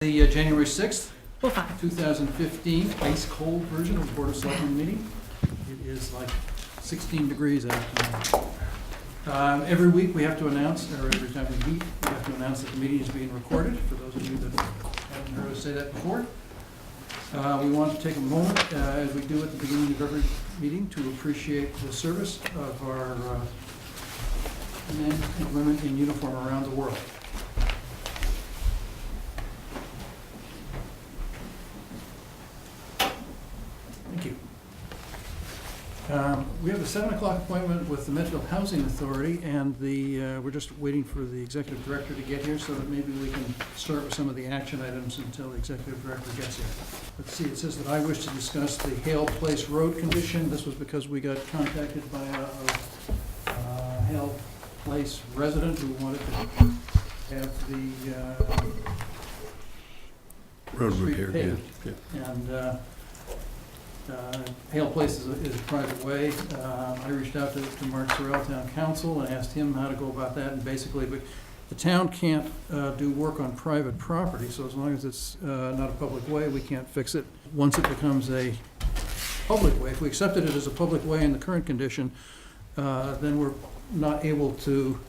The January 6th, Well, fine. 2015 ice cold version of the Board of Selectmen meeting. It is like 16 degrees out tonight. Every week we have to announce, or every time we meet, we have to announce that the meeting is being recorded, for those of you that haven't heard us say that before. We want to take a moment, as we do at the beginning of every meeting, to appreciate the service of our men and women in uniform around the world. Thank you. We have a 7 o'clock appointment with the Medfield Housing Authority, and we're just waiting for the executive director to get here so that maybe we can start with some of the action items until the executive director gets here. Let's see, it says that I wish to discuss the Hale Place road condition. This was because we got contacted by a Hale Place resident who wanted to have the Road street repair, paved. yeah. And Hale Place is a private way. I reached out to Mark Sorrell, Town Council, and asked him how to go about that, and basically, but the town can't do work on private property, so as long as it's not a public way, we can't fix it. Once it becomes a public way, if we accepted it as a public way in the current condition, then we're not able to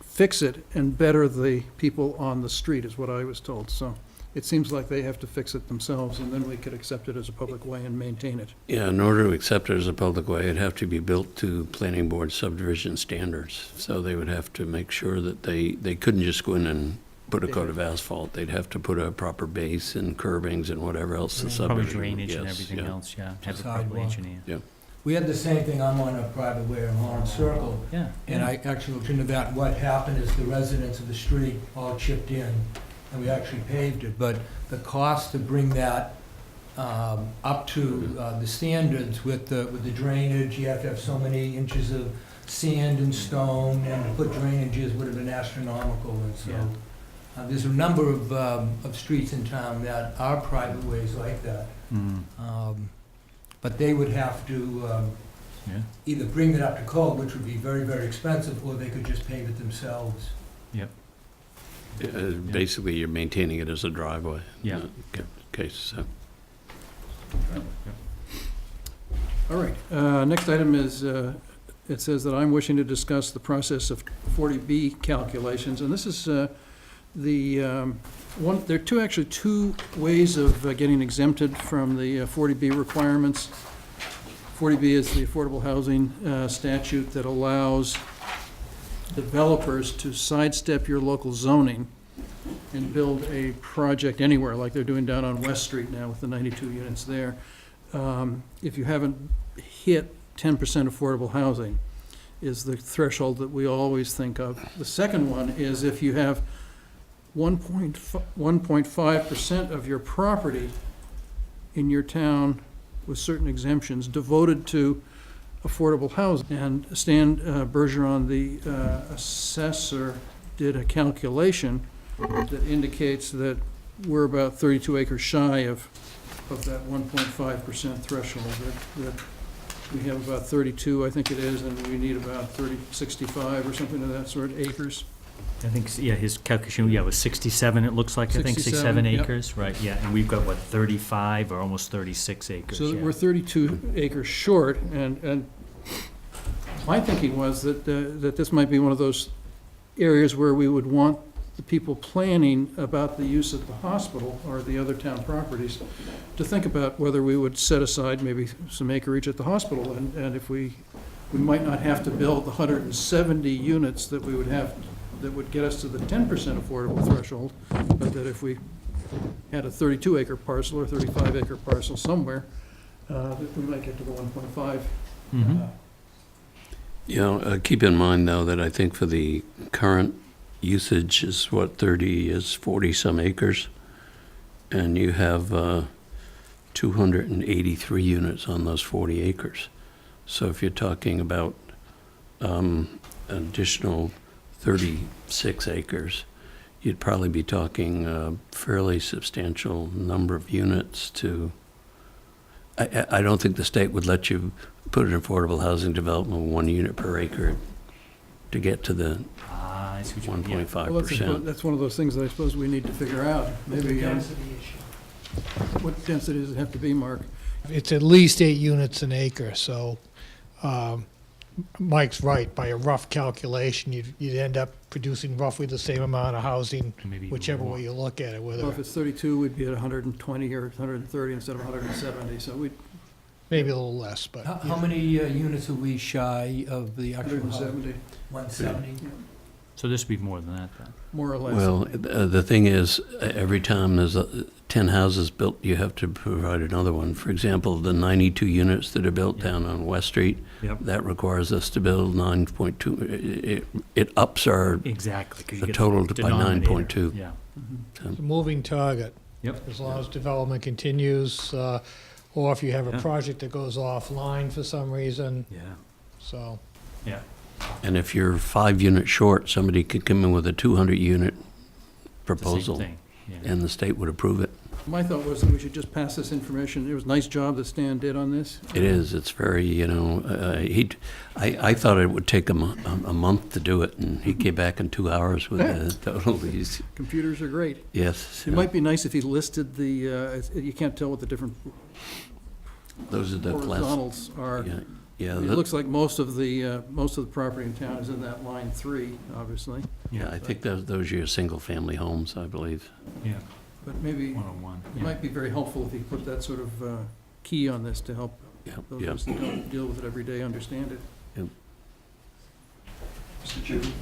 fix it and better the people on the street, is what I was told, so. It seems like they have to fix it themselves, and then we could accept it as a public way and maintain it. Yeah, in order to accept it as a public way, it'd have to be built to planning board subdivision standards. So they would have to make sure that they couldn't just go in and put a coat of asphalt. They'd have to put a proper base and curbings and whatever else the Probably subdivision. drainage and Yes, everything yeah. else, yeah. Have it Sidewalk. properly engineered. Yeah. We had the same thing, I'm on a private way in Lawrence Circle, Yeah. and I actually looked into that. What happened is the residents of the street all chipped in, and we actually paved it, but the cost to bring that up to the standards with the drainage, you have to have so many inches of sand and stone, and to put drainages would have been astronomical, and so there's a number of streets in town that are private ways like that. But they would have to either bring it up to code, which would be very, very expensive, or they could just pave it themselves. Basically, you're maintaining it as a driveway. Yeah. Okay, so. All right, next item is, it says that I'm wishing to discuss the process of 40B calculations, and this is there are actually two ways of getting exempted from the 40B requirements. 40B is the affordable housing statute that allows developers to sidestep your local zoning and build a project anywhere, like they're doing down on West Street now with the 92 units there. If you haven't hit 10% affordable housing is the threshold that we always think of. The second one is if you have 1.5% of your property in your town with certain exemptions devoted to affordable housing. And Stan Bergeron, the assessor, did a calculation that indicates that we're about 32 acres shy of that 1.5% threshold. That we have about 32, I think it is, and we need about 65 or something of that sort, acres. I think, his calculation, was 67, it looks like, I think, 67, 67 yep. acres, right, and we've got, 35 or almost 36 acres, So we're 32 acres short, and my thinking was that this might be one of those areas where we would want the people planning about the use of the hospital or the other town properties to think about whether we would set aside maybe some acreage at the hospital, and if we might not have to build the 170 units that we would have, that would get us to the 10% affordable threshold, but that if we had a 32-acre parcel or 35-acre parcel somewhere, that we might get to the 1.5. Keep in mind, though, that I think for the current usage is 40-some acres, and you have 283 units on those 40 acres. So if you're talking about additional 36 acres, you'd probably be talking a fairly substantial number of units to. I don't think the state would let you put an affordable housing development 1 unit per acre to get to the see what you mean, yeah. 1.5%. That's one of those things that I suppose we need to figure out. Maybe, Density issue. what density does it have to be, Mark? It's at least 8 units an acre, so Mike's right. By a rough calculation, you'd end up producing roughly the same amount of housing, Maybe even whichever more. way you look at it, Well, whether if it's 32, we'd be at 120 or 130 instead of 170, so we'd, maybe a little less, but. How many units are we shy of the actual house? 170, 170? So this would be more than that, then? more or less. Well, the thing is, every time there's 10 houses built, you have to provide another one. For example, the 92 units that are built down on West Street, Yep. that requires us to build 9.2. It ups our, Exactly. 'cause you the get total by denominator. 9.2. Yeah. It's a moving target. Yep. As long as development continues, or if you have a Yeah. project that goes offline for some reason, Yeah. so. Yeah. and if you're 5 units short, somebody could come in with a 200-unit It's the same proposal, thing. Yeah. and the state would approve it. My thought was that we should just pass this information. It was a nice job that Stan did on this. It is, it's very, I thought it would take him a month to do it, and he came back in 2 hours with the total. Computers are great. Yes. It might be nice if he listed you can't tell what the different Those are the class. horizontals are. Yeah, It looks like most of the property in town is in that line 3, obviously. yeah, I think those are your single-family homes, I believe. Yeah. But maybe 101. it might be very helpful if he put that sort of key on this to help Yeah, those yeah. of us that don't deal with it every day understand it. Mr. Chairman?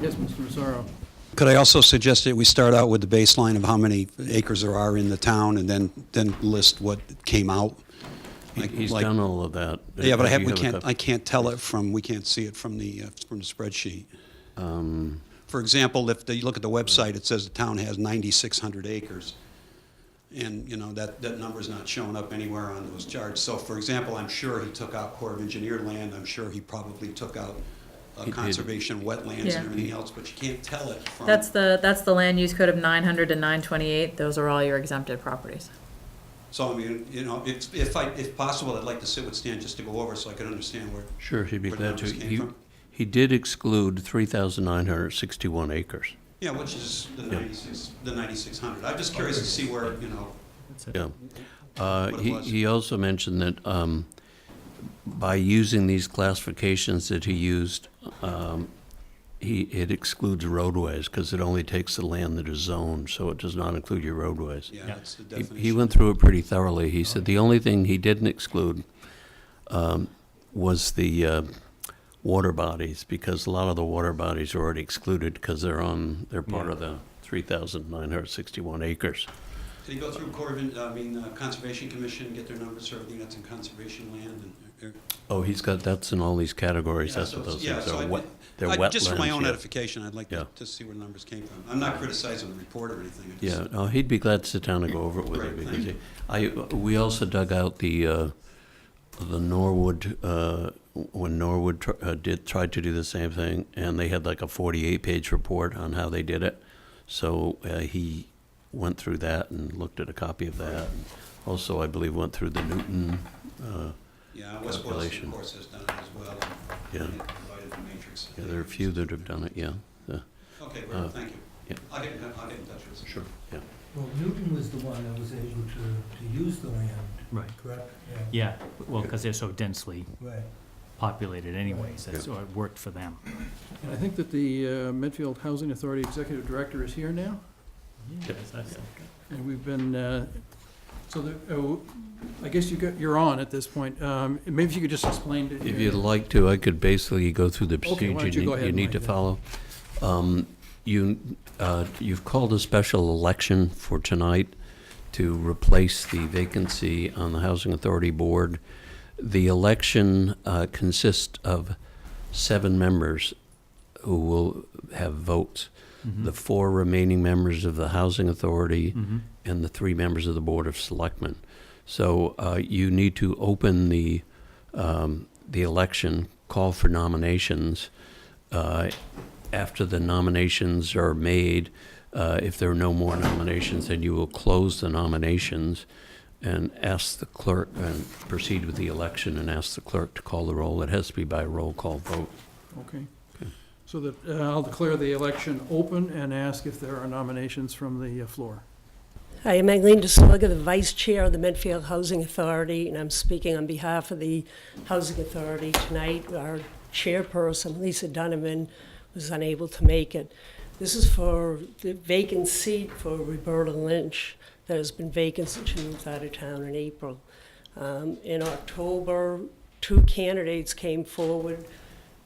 Yes, Mr. Massaro? Could I also suggest that we start out with the baseline of how many acres there are in the town and then list what came out? He's Like- done all of that. Yeah, but If you have a I can't tell it we can't see it from the spreadsheet. copy- For example, if you look at the website, it says the town has 9,600 acres. And, that number's not showing up anywhere on those charts. So, for example, I'm sure he took out Corps of Engineer land, I'm sure he probably took out He did. conservation, wetlands, Yeah. and everything else, but you can't tell it from. That's the land use code of 900 to 928. Those are all your exempted properties. So, I mean, if possible, I'd like to sit with Stan just to go over so I can understand where. Sure, he'd be Where the glad to. numbers came from? He did exclude 3,961 acres. Yeah, which is the Yeah. 9,600. I'm just curious to see where, That's it. Yeah. What it was. He also mentioned that by using these classifications that he used, it excludes roadways because it only takes the land that is zoned, so it does not include your roadways. yeah, Yeah. that's the He definition. went through it pretty thoroughly. He said the only thing he didn't exclude was the water bodies, because a lot of the water bodies are already excluded because they're part Yeah. of the 3,961 acres. Did he go through Conservation Commission, get their numbers for everything that's in conservation land? Oh, that's in all these categories. Yeah, That's so what it's- those yeah, things so are. I- They're wetlands. Just for my own yeah. edification, I'd like Yeah. to see where the numbers came from. I'm not criticizing the report or anything. I Yeah, just- no, he'd be glad to sit down and go over it with you, Great, because thank we also dug out the Norwood, when Norwood tried to do the same thing, and they had like a 48-page report on how they did it. So he went through that and looked at a copy of that. And also, I believe, went through the Newton, Yeah, West Boylston, calculation. of course, has done it as well. Yeah. And provided the matrix. yeah, there are a few that have done it, yeah. Okay, well, thank you. yeah. I'll get in touch with you. Sure. Yeah. Well, Newton was the one that was able to use the land, Right. correct? Yeah, well, because they're so densely Right. populated anyways, that's what worked for them. And I think that the Medfield Housing Authority Executive Director is here now, Yes, that's- and we've been, I guess you're on at this point. Maybe if you could just explain to. If you'd like to, I could basically go through the Okay, why don't you procedure go ahead, you need Mike, to then. follow. You've called a special election for tonight to replace the vacancy on the Housing Authority Board. The election consists of 7 members who will have votes. Mhm. The 4 remaining members of the Housing Authority Mhm. and the 3 members of the Board of Selectmen. So you need to open the election, call for nominations. After the nominations are made, if there are no more nominations, then you will close the nominations and ask the clerk, and proceed with the election and ask the clerk to call the roll. It has to be by roll call vote. Okay. Okay. So that I'll declare the election open and ask if there are nominations from the floor. Hi, I'm Eileen DeSorga, the Vice Chair of the Medfield Housing Authority, and I'm speaking on behalf of the Housing Authority tonight. Our chairperson, Lisa Donovan, was unable to make it. This is for the vacant seat for Roberta Lynch that has been vacant since she moved out of town in April. In October, 2 candidates came forward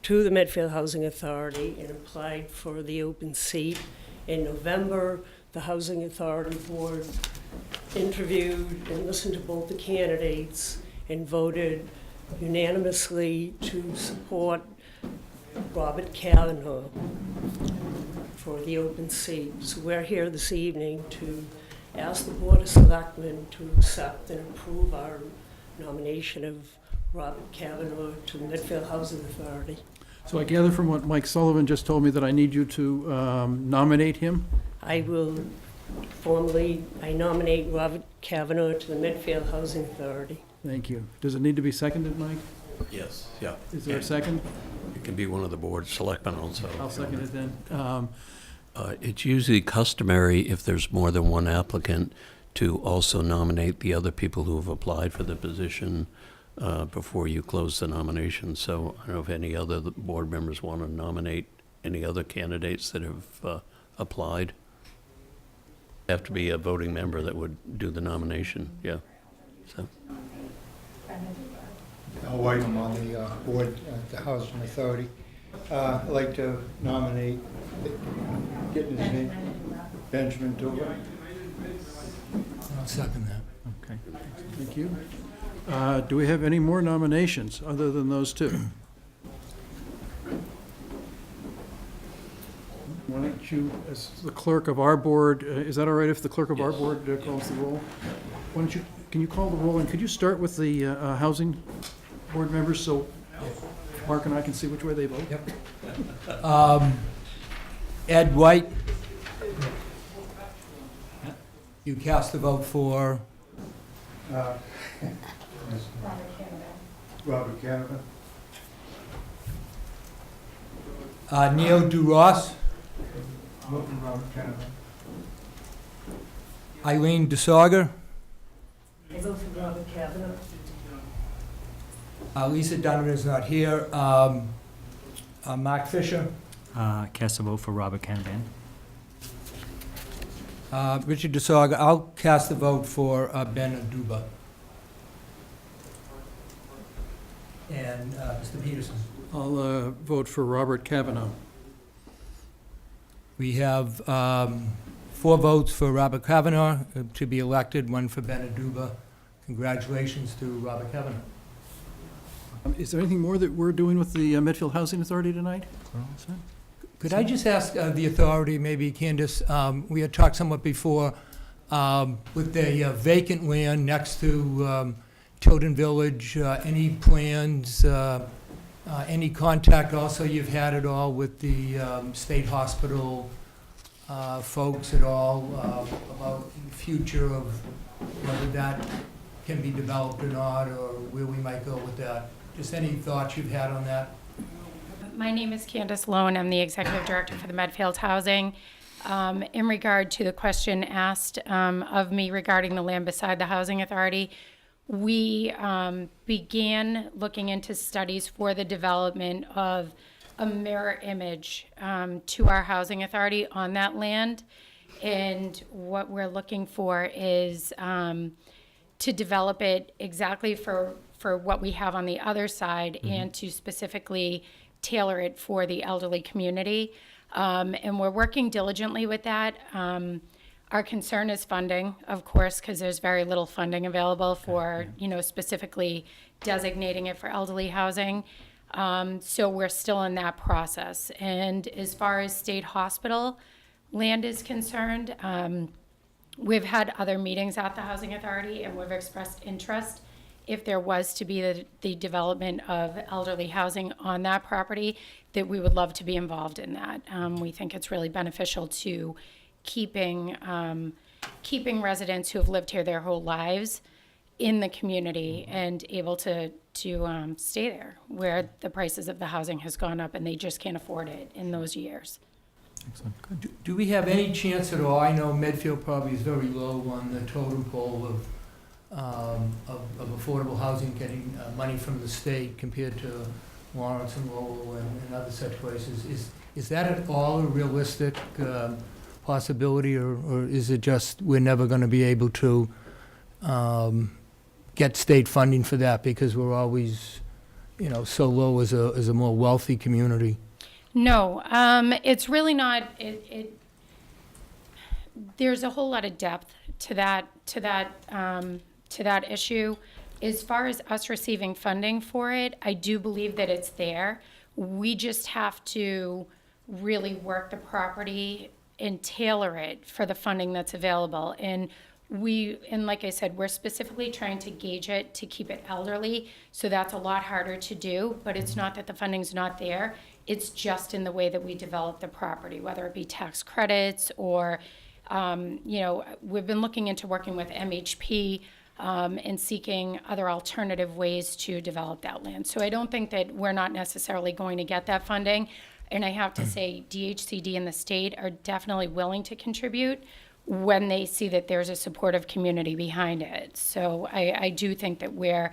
to the Medfield Housing Authority and applied for the open seat. In November, the Housing Authority Board interviewed and listened to both the candidates and voted unanimously to support Robert Kavanaugh for the open seat. So we're here this evening to ask the Board of Selectmen to accept and approve our nomination of Robert Kavanaugh to the Medfield Housing Authority. So I gather from what Mike Sullivan just told me that I need you to nominate him? I will I nominate Robert Kavanaugh to the Medfield Housing Authority. Thank you. Does it need to be seconded, Mike? Yes, yeah. Is there a second? It can be one of the board selectmen also. I'll second it then. It's usually customary, if there's more than one applicant, to also nominate the other people who have applied for the position before you close the nomination. So I don't know if any other board members want to nominate any other candidates that have applied. Have to be a voting member that would do the nomination, yeah. So, Al White, I'm on the board at the Housing Authority. I'd like to nominate, getting his name, Benjamin Dugan. I'll second that. Okay, thank you. Do we have any more nominations other than those two? Why don't you, as the clerk of our board, is that all right if the clerk of our board calls the roll? Why don't you, can you call the roll, and could you start with the housing board members so Mark and I can see which way they vote? Yep. Ed White. You cast the vote for? Robert Kavanaugh. Neil DeRoss. Vote for Robert Kavanaugh. Eileen DeSorga. I vote for Robert Kavanaugh. Lisa Donovan is not here. Mark Fisher. Cast a vote for Robert Canavan. Richard DeSorga. I'll cast the vote for Ben Aduba. And Mr. Peterson. I'll vote for Robert Kavanaugh. We have 4 votes for Robert Kavanaugh to be elected, 1 for Ben Aduba. Congratulations to Robert Kavanaugh. Is there anything more that we're doing with the Medfield Housing Authority tonight? Could I just ask the authority, maybe Candace, we had talked somewhat before, with the vacant land next to Tilden Village, any plans, any contact also you've had at all with the state hospital folks at all about the future of whether that can be developed or not, or where we might go with that? Just any thoughts you've had on that? My name is Candace Loan. I'm the Executive Director for the Medfield Housing. In regard to the question asked of me regarding the land beside the Housing Authority, we began looking into studies for the development of a mirror image to our Housing Authority on that land. And what we're looking for is to develop it exactly for what we have on the other side, and to specifically tailor it for the elderly community. And we're working diligently with that. Our concern is funding, of course, because there's very little funding available for, specifically designating it for elderly housing. So we're still in that process. And as far as state hospital land is concerned, we've had other meetings at the Housing Authority, and we've expressed interest if there was to be the development of elderly housing on that property, that we would love to be involved in that. We think it's really beneficial to keeping residents who have lived here their whole lives in the community and able to stay there, where the prices of the housing has gone up and they just can't afford it in those years. Excellent, good. Do we have any chance at all, I know Medfield probably is very low on the totem pole of affordable housing, getting money from the state compared to Lawrence and Lowell and other such places. Is that at all a realistic possibility, or is it just we're never going to be able to get state funding for that because we're always, so low as a more wealthy community? No, it's really not. There's a whole lot of depth to that issue. As far as us receiving funding for it, I do believe that it's there. We just have to really work the property and tailor it for the funding that's available. And like I said, we're specifically trying to gauge it to keep it elderly, so that's a lot harder to do, but it's not that the funding's not there. It's just in the way that we develop the property, whether it be tax credits or, we've been looking into working with MHP and seeking other alternative ways to develop that land. So I don't think that we're not necessarily going to get that funding. And I have to say, DHCD and the state are definitely willing to contribute when they see that there's a supportive community behind it. So I do think that we're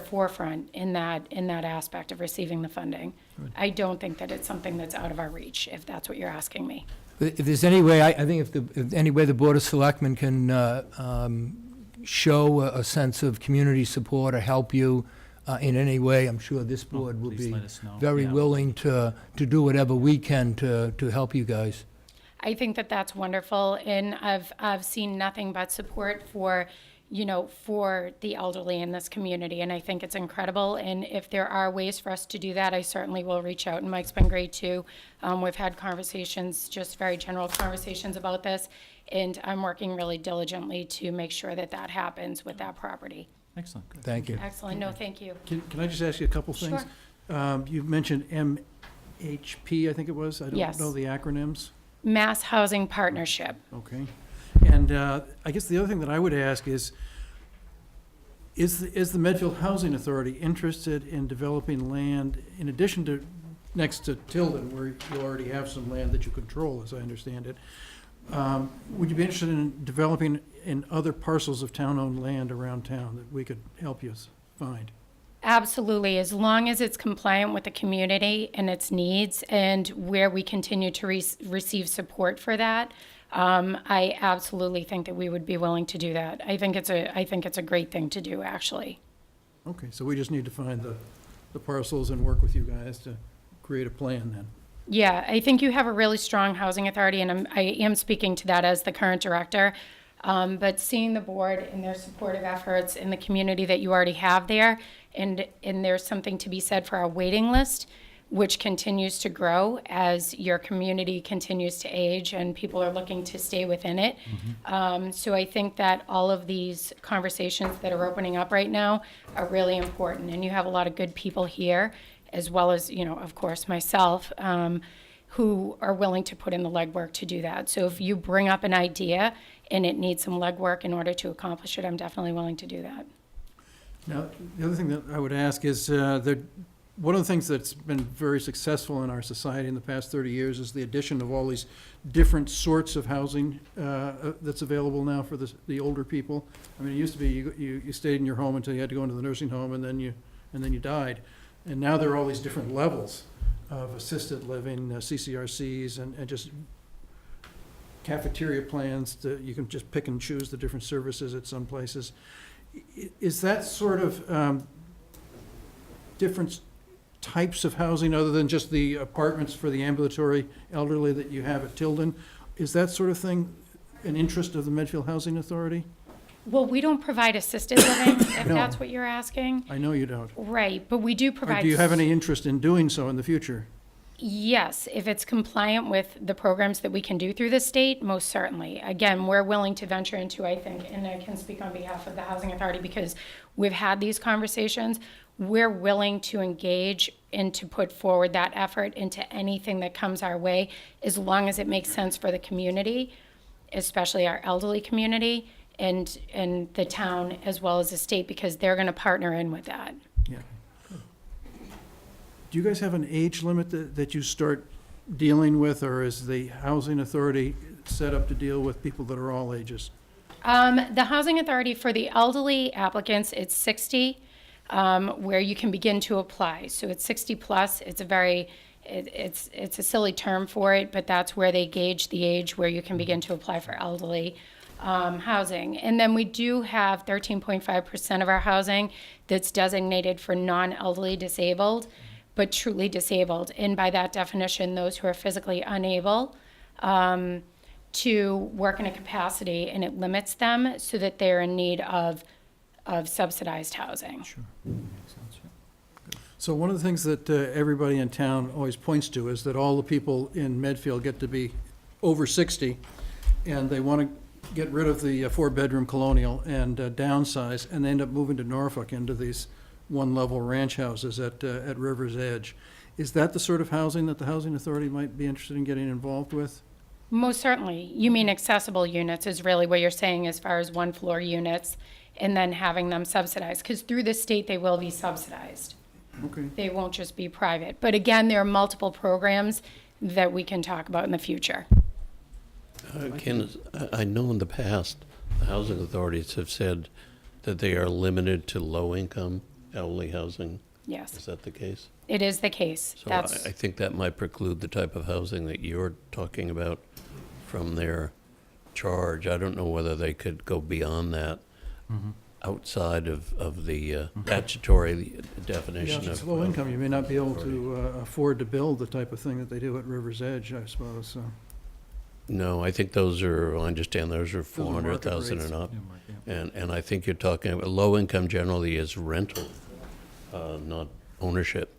forefront in that aspect of receiving the funding. Good. I don't think that it's something that's out of our reach, if that's what you're asking me. If there's any way, I think if any way the Board of Selectmen can show a sense of community support or help you in any way, I'm sure this board will Please be let us know. very Yeah. willing to do whatever we can to help you guys. I think that that's wonderful, and I've seen nothing but support for the elderly in this community, and I think it's incredible. And if there are ways for us to do that, I certainly will reach out. And Mike's been great too. We've had conversations, just very general conversations about this, and I'm working really diligently to make sure that that happens with that property. Excellent, good. Thank you. Excellent. No, thank you. Can I just ask you a couple things? Sure. You mentioned MHP, I think it was? I Yes. don't know the acronyms. Mass Housing Partnership. Okay. And I guess the other thing that I would ask is the Medfield Housing Authority interested in developing land in addition to next to Tilden, where you already have some land that you control, as I understand it? Would you be interested in developing in other parcels of town-owned land around town that we could help you find? Absolutely, as long as it's compliant with the community and its needs, and where we continue to receive support for that, I absolutely think that we would be willing to do that. I think it's a great thing to do, actually. Okay, so we just need to find the parcels and work with you guys to create a plan then. Yeah, I think you have a really strong housing authority, and I am speaking to that as the current director. But seeing the board and their supportive efforts in the community that you already have there, and there's something to be said for our waiting list, which continues to grow as your community continues to age and people are looking to stay within it. So I think that all of these conversations that are opening up right now are really important. And you have a lot of good people here, as well as, of course, myself, who are willing to put in the legwork to do that. So if you bring up an idea and it needs some legwork in order to accomplish it, I'm definitely willing to do that. Now, the other thing that I would ask is, one of the things that's been very successful in our society in the past 30 years is the addition of all these different sorts of housing that's available now for the older people. I mean, it used to be you stayed in your home until you had to go into the nursing home, and then you died. And now there are all these different levels of assisted living, CCRCs, and just cafeteria plans. You can just pick and choose the different services at some places. Is that sort of different types of housing, other than just the apartments for the ambulatory elderly that you have at Tilden? Is that sort of thing an interest of the Medfield Housing Authority? Well, we don't provide assisted living, if No. that's what you're asking. I know you don't. Right, but we do Or provide. do you have any interest in doing so in the future? Yes, if it's compliant with the programs that we can do through the state, most certainly. Again, we're willing to venture into, I think, and I can speak on behalf of the Housing Authority because we've had these conversations. We're willing to engage and to put forward that effort into anything that comes our way, as long as it makes sense for the community, especially our elderly community, and the town as well as the state, because they're going to partner in with that. Yeah. Do you guys have an age limit that you start dealing with, or is the housing authority set up to deal with people that are all ages? The housing authority for the elderly applicants, it's 60, where you can begin to apply. So it's 60 plus. It's a very, it's a silly term for it, but that's where they gauge the age where you can begin to apply for elderly housing. And then we do have 13.5% of our housing that's designated for non-elderly disabled, but truly disabled. And by that definition, those who are physically unable to work in a capacity, and it limits them so that they're in need of subsidized housing. So one of the things that everybody in town always points to is that all the people in Medfield get to be over 60, and they want to get rid of the four-bedroom colonial and downsize, and they end up moving to Norfolk into these one-level ranch houses at River's Edge. Is that the sort of housing that the Housing Authority might be interested in getting involved with? Most certainly. You mean accessible units is really what you're saying, as far as one-floor units, and then having them subsidized, because through the state, they will be subsidized. Okay. They won't just be private. But again, there are multiple programs that we can talk about in the future. Ken, I know in the past, the housing authorities have said that they are limited to low-income elderly housing. Yes, Is that the case? it is the case. So That's, I think that might preclude the type of housing that you're talking about from their charge. I don't know whether they could go beyond that outside of the statutory Yeah, definition if it's of. low income, you may not be able to afford to build the type of thing that they do at River's Edge, I suppose, so. No, I think those are, I understand those are are market 400,000 rates. and up. And I think you're talking, about low income generally is rental, not ownership.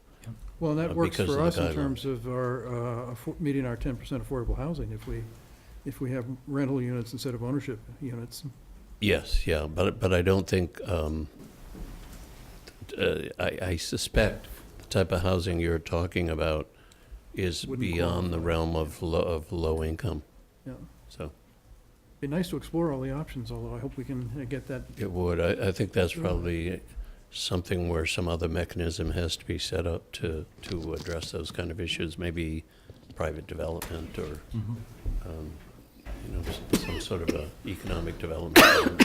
Well, and that works because for of the us in guideline. terms of our, meeting our 10% affordable housing if we have rental units instead of ownership units. Yes, yeah, but I don't think, I suspect the type of housing you're talking about is Wouldn't beyond the qualify. realm of low income, Yeah. so Be nice to explore all the options, although I hope we can get that. it would. I think that's probably something where some other mechanism has to be set up to address those kind of issues, maybe private development or, some sort of a economic development.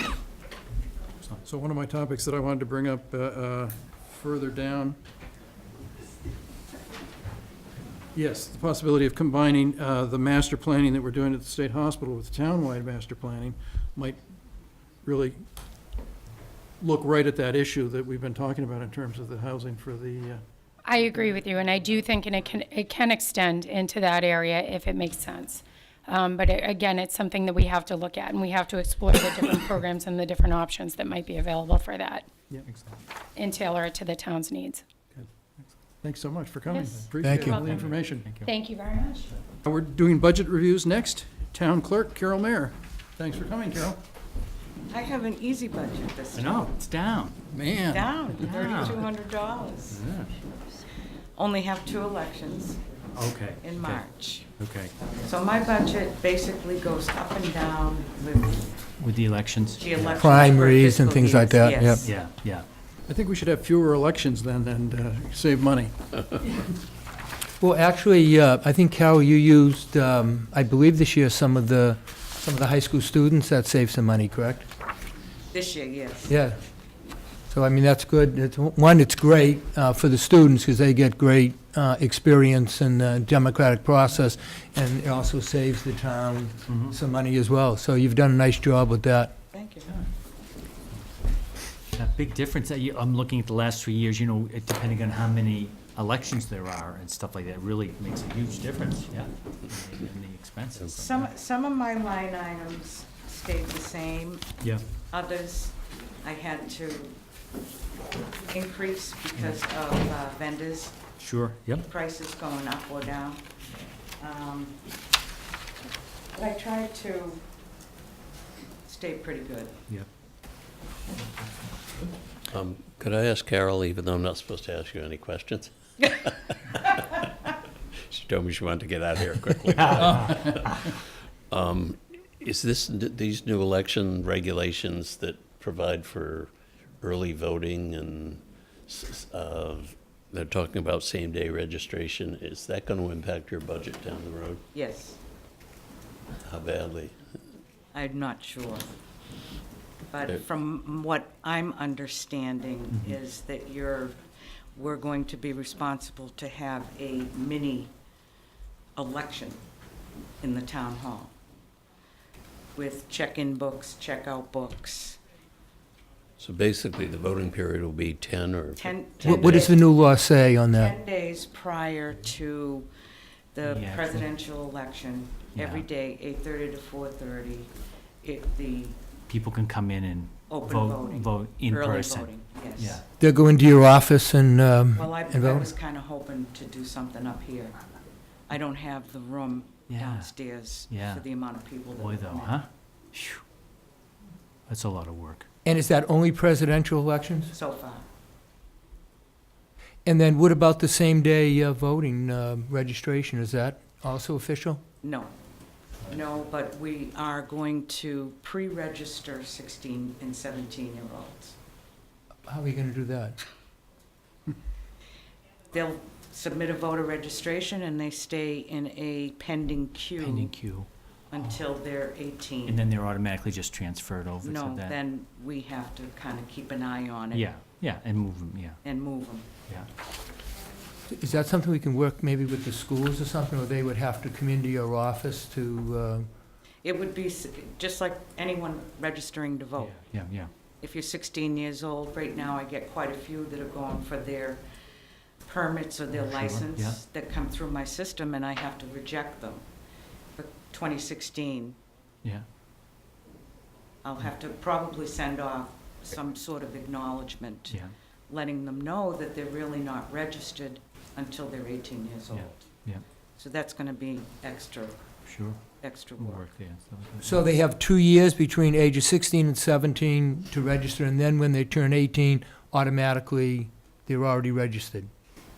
So one of my topics that I wanted to bring up further down, yes, the possibility of combining the master planning that we're doing at the state hospital with townwide master planning might really look right at that issue that we've been talking about in terms of the housing for the, I agree with you, and I do think it can extend into that area if it makes sense. But again, it's something that we have to look at, and we have to explore the different programs and the different options that might be available for that, yeah. and tailor it to the town's needs. Thanks so much for coming. Yes. Appreciate Thank you. all the information. Thank you very much. We're doing budget reviews next. Town Clerk Carol Mayer. Thanks for coming, Carol. I have an easy budget this I time. know, it's down. Man. Down $3,200. Only have 2 elections Okay. in March. Okay. So my budget basically goes up and down With the elections? the elections. Primaries for and fiscal things like years, that, yes. Yeah, yeah. I think we should have fewer elections then and save money. Well, actually, I think, Carol, you used, I believe this year, some of the high school students, that saved some money, correct? This year, yes. Yeah. So, I mean, that's good. It's great for the students because they get great experience in the democratic process, and it also saves the town some money as well. So you've done a nice job with that. Thank you. That big difference, I'm looking at the last 3 years, depending on how many elections there are and stuff like that, really makes a huge difference, yeah, in the expenses. Some of my line items stayed the same. Yeah. Others, I had to increase because of vendors' Sure, yep. prices going up or down. But I tried to stay pretty good. Yep. Could I ask Carol, even though I'm not supposed to ask you any questions? She told me she wanted to get out of here quickly. Is this, these new election regulations that provide for early voting and they're talking about same-day registration, is that going to impact your budget down the road? Yes, How badly? I'm not sure. But Okay. from what I'm understanding is that we're going to be responsible to have a mini election in the town hall with check-in books, check-out books. So basically, the voting period will be 10 or? 10 What does the new law say on that? 10 days prior to the Yeah. presidential election, every Yeah. day, 8:30 to 4:30, the People can come in and open voting. vote in Early person. voting, yes. Yeah. They'll go into your office and Well, I vote? was kind of hoping to do something up here. I don't have the room Yeah. downstairs Yeah. for the amount of people that Boy, will though, come in. huh? Phew. That's a lot of work. And is that only presidential elections? So far. And then what about the same-day voting registration? Is that also official? No. No, but we are going to pre-register 16 and 17-year-olds. How are you going to do that? They'll submit a voter registration and they stay in a pending Pending queue queue. until they're 18. And then they're automatically just transferred over to that? No, then we have to kind of keep an eye on it. Yeah, yeah, and move them, yeah, And move them. yeah. Is that something we can work maybe with the schools or something, or they would have to come into your office to, It would be just like anyone registering to vote. Yeah, yeah. If you're 16 years old, right now I get quite a few that are going for their permits or their Sure, yeah. license that come through my system and I have to reject them. For 2016, Yeah, I'll have to probably send off some sort of acknowledgement, yeah, letting them know that they're really not registered until they're 18 years Yeah. old. yeah, So that's going to be extra sure. work. Work there. So that- so they have 2 years between ages 16 and 17 to register, and then when they turn 18, automatically, they're already registered?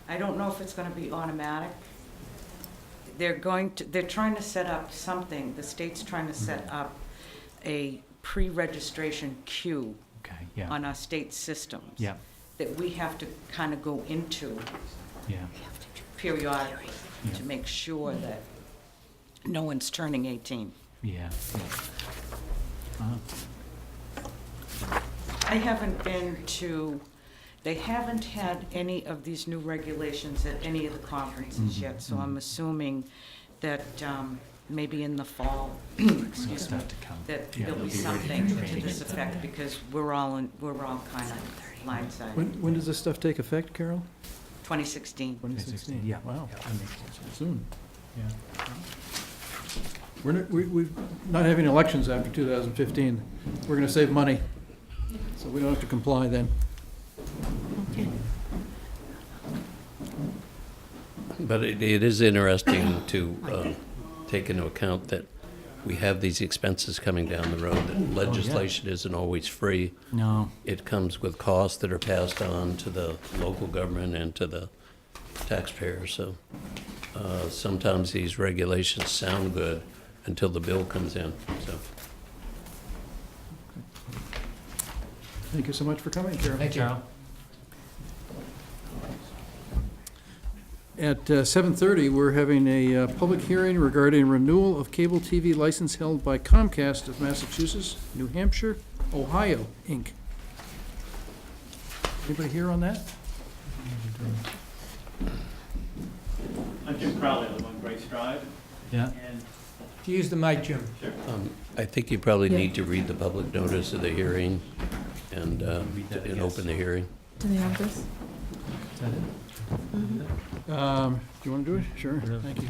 I don't know if it's going to be automatic. They're trying to set up something, the state's trying to set up a pre-registration queue Okay, yeah, on our state systems. yeah, That we have to kind of go into yeah, periodically Yeah. to make sure that no one's turning 18. yeah. I haven't been to, they haven't had any of these new regulations at any of the conferences yet, so I'm assuming that maybe in the fall, excuse me, Start to come. that Yeah, there'll be they'll be ready something to to train this and effect, stuff. because we're all kind of blindsided. When does this stuff take effect, Carol? 2016. 2016? Yeah. Wow, That makes sense. soon. Yeah. We're not having elections after 2015. We're going to save money, so we don't have to comply then. But it is interesting to take into account that we have these expenses coming down the road, that legislation isn't always free. No, It comes with costs that are passed on to the local government and to the taxpayer, so sometimes these regulations sound good until the bill comes in, so. Thank you so much for coming, Carol. Thank you. Carol? At 7:30, we're having a public hearing regarding renewal of cable TV license held by Comcast of Massachusetts, New Hampshire, Ohio, Inc. Anybody here on that? I'm Jim Crowley, I live on Grace Drive, Yeah, and Use the mic, Jim. I think you probably need to read the public notice of the hearing and open the hearing. Do they have this? is that it? Do you want to do it? Sure, thank you.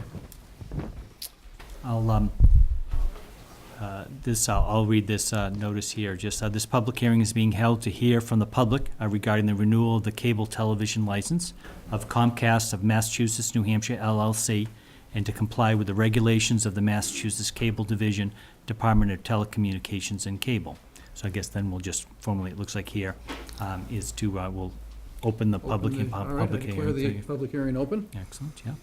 I'll read this notice here. Just, this public hearing is being held to hear from the public regarding the renewal of the cable television license of Comcast of Massachusetts, New Hampshire LLC, and to comply with the regulations of the Massachusetts Cable Division, Department of Telecommunications and Cable. So I guess then we'll just formally, it looks like here, is to, we'll open the public All right, I public declare hearing. the public hearing open. Excellent, yeah.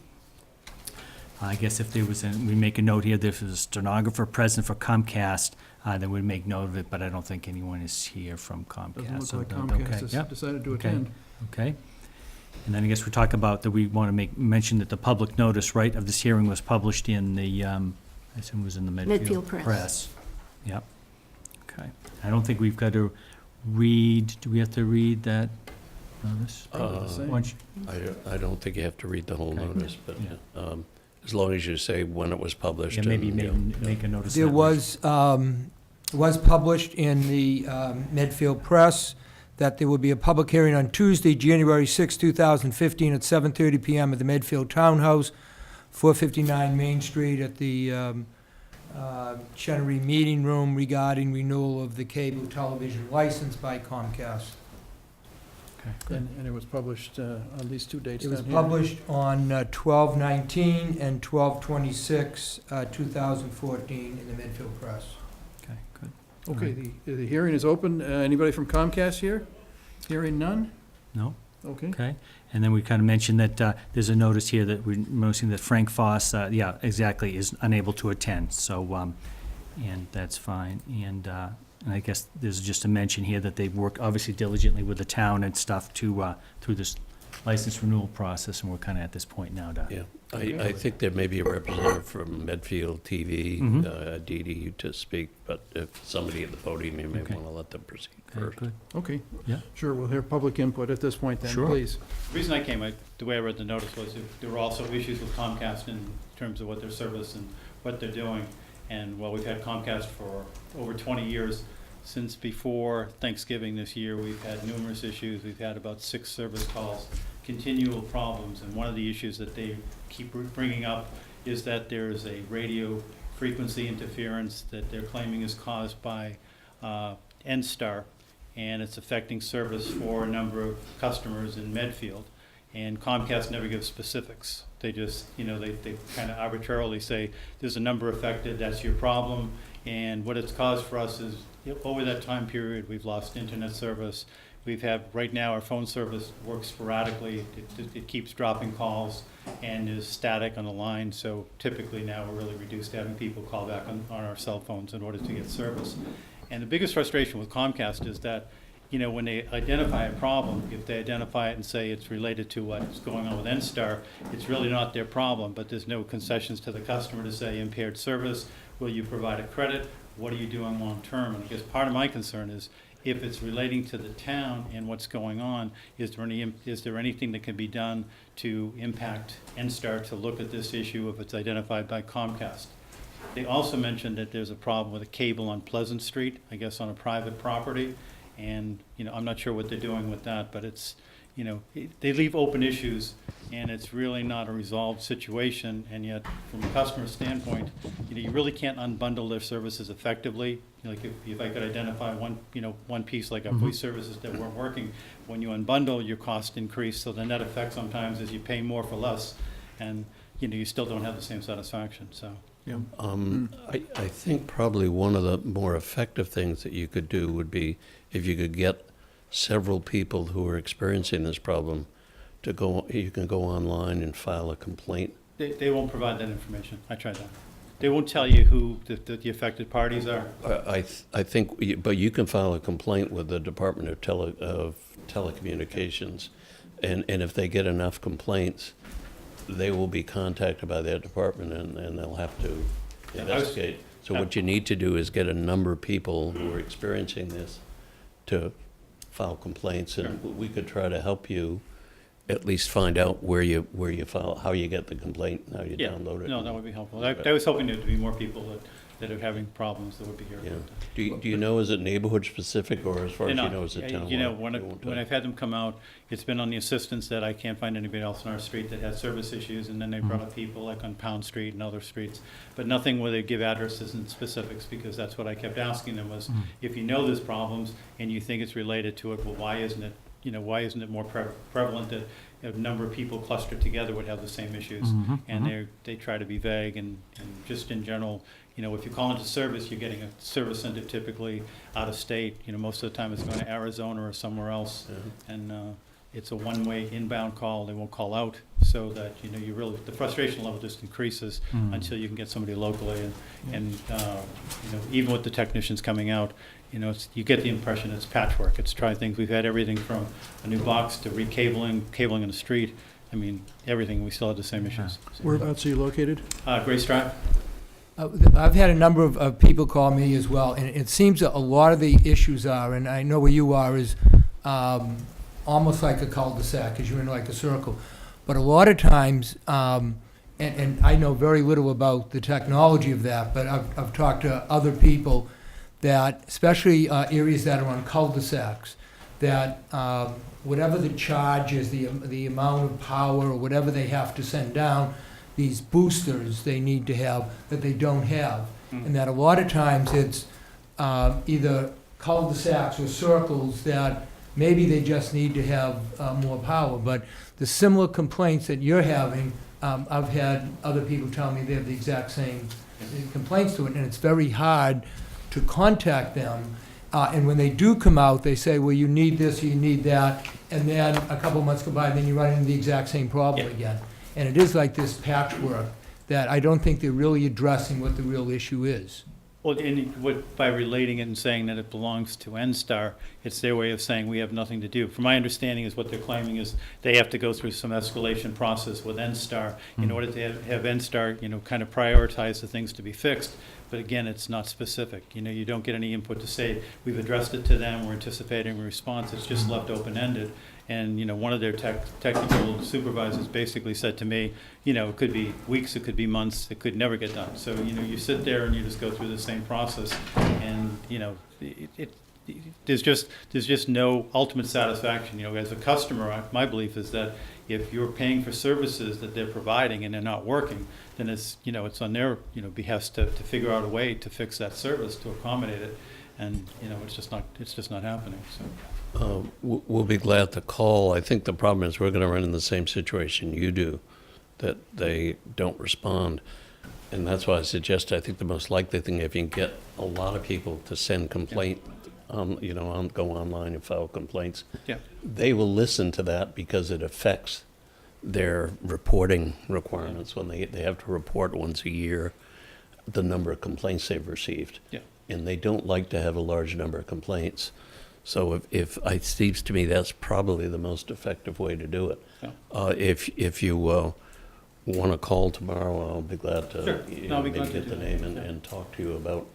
I guess if there was, we make a note here, if there's a stenographer present for Comcast, then we'd make note of it, but I don't think anyone is here from Comcast. Doesn't look so like that- Comcast okay, has yep, decided to okay. attend. Okay. And then I guess we talk about that we want to mention that the public notice, right, of this hearing was published in the, I assume it was in the Medfield Medfield Press. Press. Yep. Okay. I don't think we've got to read, do we have to read that notice? Probably the same. Why don't you- I don't think you have to read the whole Okay. notice, but Yeah. as long as you say when it was published. Yeah, maybe and, make a notice. There that was published in the Medfield Press that there will be a public hearing on Tuesday, January 6, 2015, at 7:30 PM at the Medfield Townhouse, 459 Main Street, at the Chenery Meeting Room regarding renewal of the cable television license by Comcast. Okay, good. And it was published on these two dates It was down here. published on 12/19 and 12/26, 2014, in the Medfield Press. Okay, good. Okay, the hearing is open. Anybody from Comcast here? Hearing none? No? Okay. Okay, and then we kind of mentioned that there's a notice here that we're noticing that Frank Foss, yeah, exactly, is unable to attend, so, and that's fine. And I guess there's just a mention here that they've worked obviously diligently with the town and stuff to, through this license renewal process, and we're kind of at this point now to. Yeah, Okay. I think there may be a representative from Medfield TV, Mhm. Dee Dee, to speak, but if somebody at the podium, you may Okay. want to let them proceed Okay, first. good. Okay. Yeah. Sure, we'll hear public input at this point then, Sure. please. The reason I came, the way I read the notice was there were also issues with Comcast in terms of what their service and what they're doing. And while we've had Comcast for over 20 years, since before Thanksgiving this year, we've had numerous issues. We've had about 6 service calls, continual problems. And one of the issues that they keep bringing up is that there is a radio frequency interference that they're claiming is caused by NSTAR, and it's affecting service for a number of customers in Medfield. And Comcast never gives specifics. They just, they kind of arbitrarily say, there's a number affected, that's your problem. And what it's caused for us is, over that time period, we've lost internet service. We've had, right now, our phone service works sporadically. It keeps dropping calls and is static on the line. So typically now we're really reduced to having people call back on our cell phones in order to get service. And the biggest frustration with Comcast is that, when they identify a problem, if they identify it and say it's related to what's going on with NSTAR, it's really not their problem, but there's no concessions to the customer to say impaired service, will you provide a credit, what are you doing long term? And I guess part of my concern is, if it's relating to the town and what's going on, is there anything that can be done to impact NSTAR to look at this issue if it's identified by Comcast? They also mentioned that there's a problem with a cable on Pleasant Street, I guess on a private property. And, I'm not sure what they're doing with that, but it's, they leave open issues, and it's really not a resolved situation. And yet, from a customer standpoint, you really can't unbundle their services effectively. Like if I could identify one piece, like our voice services that weren't working, when you unbundle, your cost increase. So the net effect sometimes is you pay more for less, and you still don't have the same satisfaction. So. Yeah. I think probably one of the more effective things that you could do would be if you could get several people who are experiencing this problem to you can go online and file a complaint. They won't provide that information. I tried that. They won't tell you who the affected parties are. I think, but you can file a complaint with the Department of Telecommunications, and if they get enough complaints, they will be contacted by their department, and they'll have to investigate. So what you need to do is get a number of people who are experiencing this to file complaints, and we could try to help you at least find out where you file, how you get the complaint, and how you download it. No, that would be helpful. I was hoping there to be more people that are having problems that would be here. Yeah. Do you know, is it neighborhood specific, or as far as you They're know, not. is it townwide? When I've had them come out, it's been on the assistance that I can't find anybody else on our street that has service issues, and then they brought up people like on Pound Street and other streets, but nothing where they give addresses and specifics, because that's what I kept asking them was, if you know there's problems and you think it's related to it, well, why isn't it more prevalent that a number of people clustered together would have the same issues? And they try to be vague, and just in general, if you call into service, you're getting a service center typically out of state. Most of the time it's going to Arizona or somewhere else. And it's a one-way inbound call, they won't call out, so that, you know, you really, the frustration level just increases until you can get somebody locally, and you know, even with the technicians coming out, you know, you get the impression it's patchwork, it's trying things, we've had everything from a new box to cabling in the street, I mean, everything, we still have the same issues. Whereabouts are you located? Grace Drive? I've had a number of people call me as well, and it seems that a lot of the issues are, and I know where you are, is almost like a cul-de-sac, because you're in like a circle. But a lot of times, and I know very little about the technology of that, but I've talked to other people that, especially areas that are on cul-de-sacs, that whatever the charge is, the amount of power or whatever they have to send down, these boosters they need to have that they don't have. And that a lot of times it's either cul-de-sacs or circles that maybe they just need to have more power. But the similar complaints that you're having, I've had other people tell me they have the exact same complaints to it, and it's very hard to contact them. And when they do come out, they say, well, you need this, you need that, and then a couple of months go by, and then you run into the exact same problem again. And it is like this patchwork that I don't think they're really addressing what the real issue is. Well, by relating it and saying that it belongs to NSTAR, it's their way of saying we have nothing to do. From my understanding is what they're claiming is they have to go through some escalation process with NSTAR in order to have NSTAR, you know, kind of prioritize the things to be fixed. But again, it's not specific. You know, you don't get any input to say, we've addressed it to them, we're anticipating a response. It's just left open-ended. And, you know, one of their technical supervisors basically said to me, you know, it could be weeks, it could be months, it could never get done. So, you know, you sit there and you just go through the same process, and, you know, there's just no ultimate satisfaction. You know, as a customer, my belief is that if you're paying for services that they're providing and they're not working, then it's, you know, it's on their, you know, behest to figure out a way to fix that service, to accommodate it. And, you know, it's just not happening, so. We'll be glad to call. I think the problem is we're going to run in the same situation you do, that they don't respond. And that's why I suggest, I think the most likely thing, if you can get a lot of people to send complaint, you know, go online and file complaints, they will listen to that because it affects their reporting requirements when they have to report once a year the number of complaints they've received. And they don't like to have a large number of complaints. So if it seems to me that's probably the most effective way to do it. If you want to call tomorrow, I'll be glad to maybe get the name and talk to you about.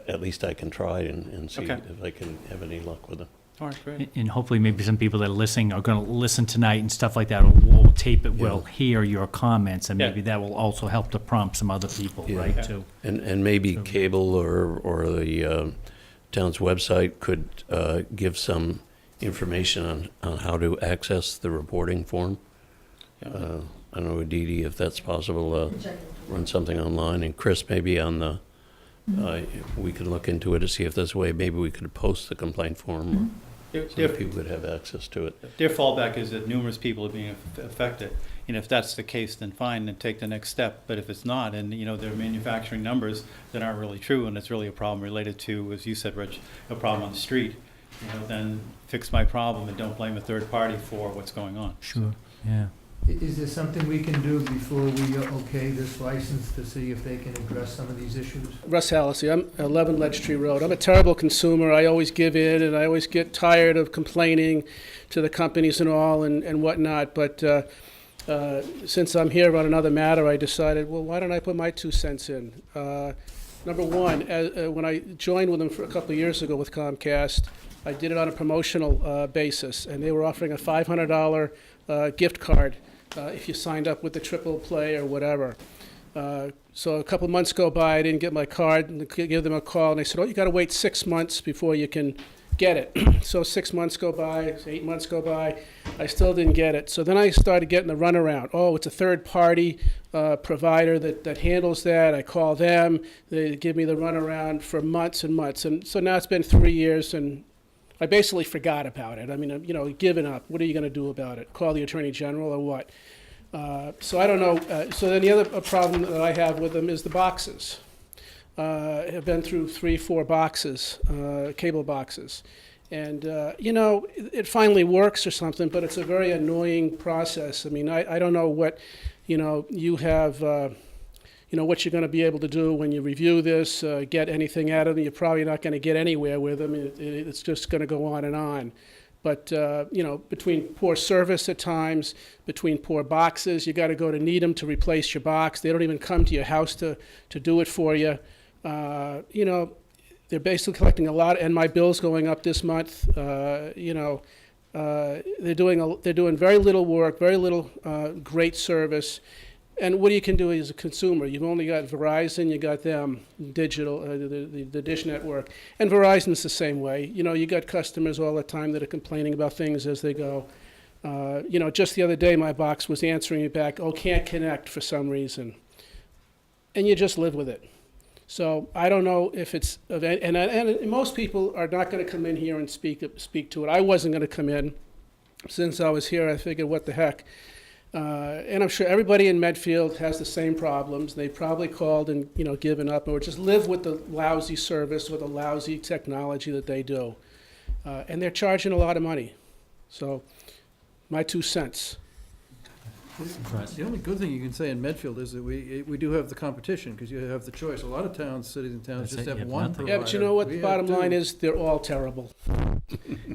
At least I can try and see if I can have any luck with it. All right, great. And hopefully maybe some people that are listening are going to listen tonight and stuff like that, or will tape it, will hear your comments, and maybe that will also help to prompt some other people, right, too. And maybe cable or the town's website could give some information on how to access the reporting form. I don't know, Dee Dee, if that's possible, run something online, and Chris, maybe on the, we could look into it to see if there's a way, maybe we could post the complaint form, so that people could have access to it. Their fallback is that numerous people are being affected. And if that's the case, then fine, then take the next step. But if it's not, and, you know, they're manufacturing numbers that aren't really true, and it's really a problem related to, as you said, Rich, a problem on the street, you know, then fix my problem and don't blame a third party for what's going on. Sure, yeah. Is there something we can do before we okay this license to see if they can address some of these issues? Russ Hallisey, I'm 11 Ledge Tree Road. I'm a terrible consumer. I always give in, and I always get tired of complaining to the companies and all and whatnot. But since I'm here on another matter, I decided, well, why don't I put my 2 cents in? Number one, when I joined with them for a couple of years ago with Comcast, I did it on a promotional basis, and they were offering a $500 gift card if you signed up with the triple play or whatever. So a couple months go by, I didn't get my card, and give them a call, and they said, oh, you got to wait 6 months before you can get it. So 6 months go by, 8 months go by, I still didn't get it. So then I started getting the runaround. Oh, it's a third-party provider that handles that. I call them, they give me the runaround for months and months. And so now it's been 3 years, and I basically forgot about it. I mean, you know, given up. What are you going to do about it? Call the Attorney General or what? So I don't know. So then the other problem that I have with them is the boxes. I've been through 3-4 boxes, cable boxes. And, it finally works or something, but it's a very annoying process. I mean, I don't know what, you have, what you're going to be able to do when you review this, get anything out of them. You're probably not going to get anywhere with them. It's just going to go on and on. But, between poor service at times, between poor boxes, you got to go to Needham to replace your box. They don't even come to your house to do it for you. They're basically collecting a lot, and my bill's going up this month. They're doing very little work, very little great service. And what you can do as a consumer, you've only got Verizon, you got them, digital, the Dish Network, and Verizon's the same way. You got customers all the time that are complaining about things as they go. Just the other day, my box was answering me back, can't connect for some reason. And you just live with it. So I don't know if it's, and most people are not going to come in here and speak to it. I wasn't going to come in. Since I was here, I figured, what the heck. And I'm sure everybody in Medfield has the same problems. They probably called and, given up, or just live with the lousy service or the lousy technology that they do. And they're charging a lot of money. So, my 2 cents. The only good thing you can say in Medfield is that we do have the competition, because you have the choice. A lot of towns, cities and towns That's just it, have you have one nothing. provider. Yeah, but you know what We the have bottom two. line is? They're all terrible.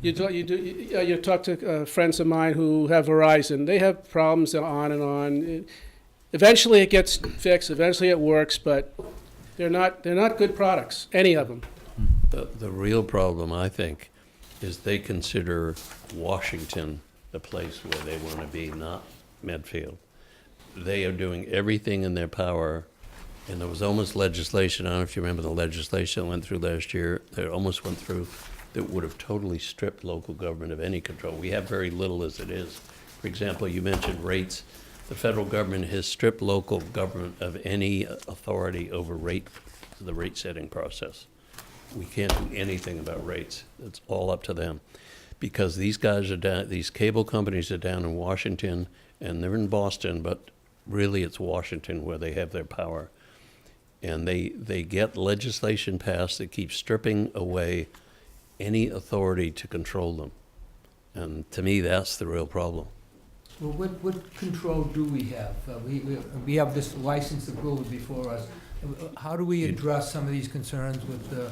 You talk to friends of mine who have Verizon. They have problems on and on. Eventually it gets fixed. Eventually it works, but they're not good products, any of them. The real problem, I think, is they consider Washington the place where they want to be, not Medfield. They are doing everything in their power, and there was almost legislation, I don't know if you remember the legislation that went through last year, that almost went through, that would have totally stripped local government of any control. We have very little as it is. For example, you mentioned rates. The federal government has stripped local government of any authority over the rate setting process. We can't do anything about rates. It's all up to them. Because these guys are down, these cable companies are down in Washington, and they're in Boston, but really it's Washington where they have their power. And they get legislation passed that keeps stripping away any authority to control them. And to me, that's the real problem. Well, what control do we have? We have this license approved before us. How do we address some of these concerns with the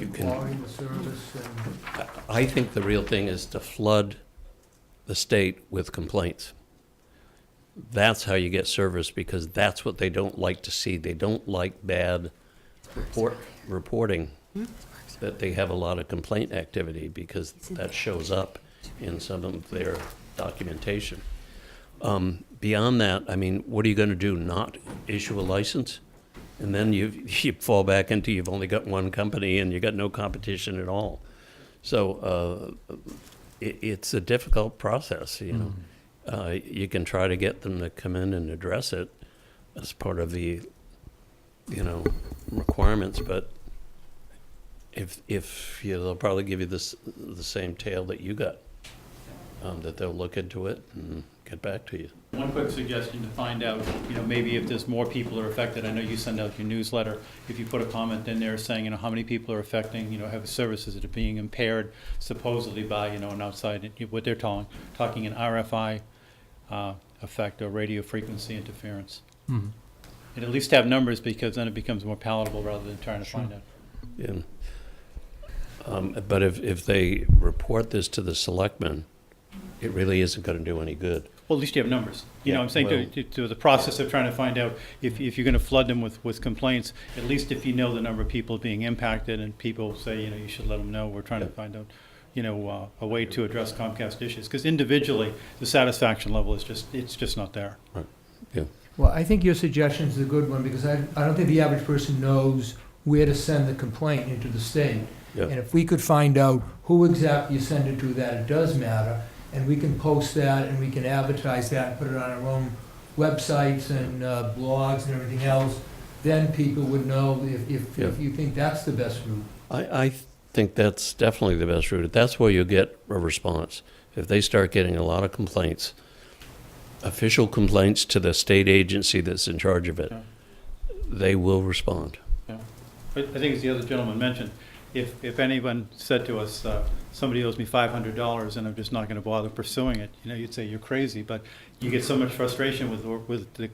quality of the service? And I think the real thing is to flood the state with complaints. That's how you get service, because that's what they don't like to see. They don't like bad reporting, that they have a lot of complaint activity, because that shows up in some of their documentation. Beyond that, I mean, what are you going to do, not issue a license? And then you fall back into you've only got one company and you got no competition at all. So it's a difficult process, you know. You can try to get them to come in and address it as part of the, requirements, but if they'll probably give you the same tale that you got, that they'll look into it and get back to you. One quick suggestion to find out, maybe if there's more people are affected. I know you send out your newsletter. If you put a comment in there saying, how many people are affecting, have services that are being impaired supposedly by, an outside, what they're talking an RFI effect or radio frequency interference. Mhm. And at least have numbers, because then it becomes more palatable rather than trying to find out. Yeah. But if they report this to the selectmen, it really isn't going to do any good. Well, at least you have numbers. Yeah, I'm saying well- to the process of trying to find out if you're going to flood them with complaints, at least if you know the number of people being impacted and people say, you should let them know, we're trying to find out, a way to address Comcast issues. Because individually, the satisfaction level is just not there. Right. Yeah. Well, I think your suggestion is a good one, because I don't think the average person knows where to send the complaint into the state. Yeah. And if we could find out who exactly you send it to, that it does matter, and we can post that and we can advertise that and put it on our own websites and blogs and everything else, then people would know if you think that's the best route. I think that's definitely the best route. That's where you'll get a response. If they start getting a lot of complaints, official complaints to the state agency that's in charge of it, Yeah. they will respond. Yeah. But I think as the other gentleman mentioned, if anyone said to us, somebody owes me $500 and I'm just not going to bother pursuing it, you'd say you're crazy. But you get so much frustration with the,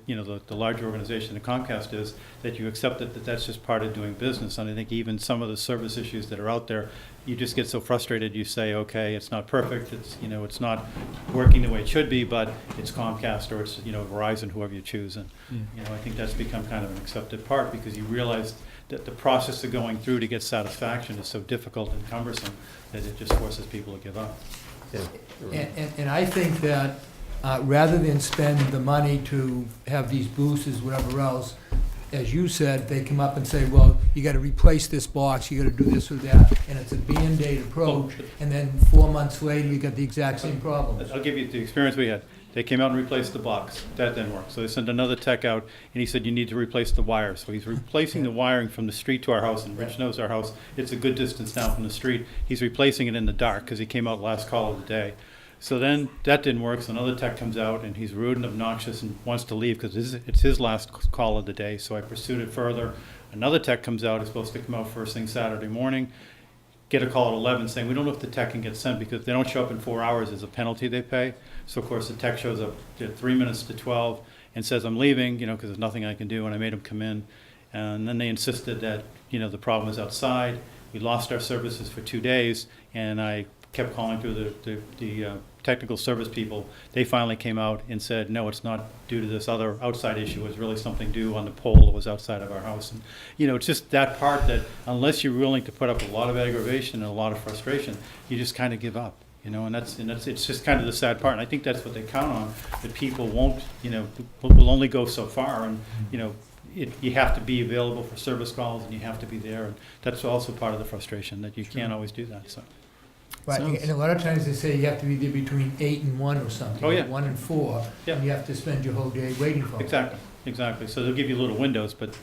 the large organization that Comcast is, that you accept that that's just part of doing business. And I think even some of the service issues that are out there, you just get so frustrated, you say, okay, it's not perfect, it's not working the way it should be, but it's Comcast or it's, Verizon, whoever you choose. And, I think that's become kind of an accepted part, because you realize that the process of going through to get satisfaction is so difficult and cumbersome that it just forces people to give up. Yeah. And I think that rather than spend the money to have these boosters, whatever else, as you said, they come up and say, well, you gotta replace this box, you gotta do this or that, and it's a Band-Aid approach, and then 4 months later, you got the exact same problem. I'll give you the experience we had. They came out and replaced the box. That didn't work. So they sent another tech out, and he said, you need to replace the wire. So he's replacing the wiring from the street to our house, and Rich knows our house. It's a good distance down from the street. He's replacing it in the dark, because he came out last call of the day. So then that didn't work, so another tech comes out, and he's rude and obnoxious and wants to leave because it's his last call of the day. So I pursued it further. Another tech comes out, is supposed to come out first thing Saturday morning, get a call at 11 saying, we don't know if the tech can get sent because if they don't show up in 4 hours, there's a penalty they pay. So of course the tech shows up at 3 minutes to 12 and says, I'm leaving, because there's nothing I can do, and I made him come in. And then they insisted that, the problem was outside. We lost our services for 2 days, and I kept calling through the technical service people. They finally came out and said, no, it's not due to this other outside issue. It was really something due on the pole that was outside of our house. And, it's just that part that unless you're willing to put up a lot of aggravation and a lot of frustration, you just kind of give up, and that's it's just kind of the sad part. And I think that's what they count on, that people won't, will only go so far. And, you have to be available for service calls, and you have to be there. And that's also part of the frustration, that you can't always do that. So. Right, and a lot of times they say you have to be there between 8 and 1 or something. Oh, yeah. 1 and 4, Yeah. and you have to spend your whole day waiting for them. Exactly. So they'll give you little windows, but,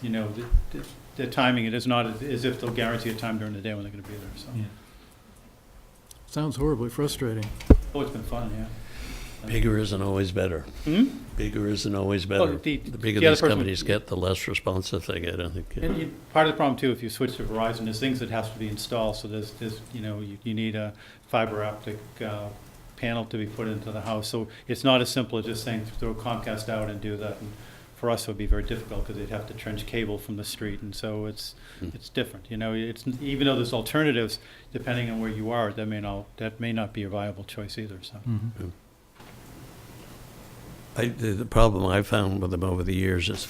the timing, it is not as if they'll guarantee a time during the day when they're going to be there. So. Yeah. Sounds horribly frustrating. Oh, it's been fun, yeah. Bigger isn't always better. Bigger isn't always better. Oh, The bigger other these person companies get, the less responsive they get, I think. And part of the problem too, if you switch to Verizon, there's things that has to be installed. So there's you need a fiber optic panel to be put into the house. So it's not as simple as just saying throw Comcast out and do that. And for us, it would be very difficult because they'd have to trench cable from the street, and so it's different. It's even though there's alternatives, depending on where you are, that may not be a viable choice either. So. Mm-hmm. The problem I've found with them over the years is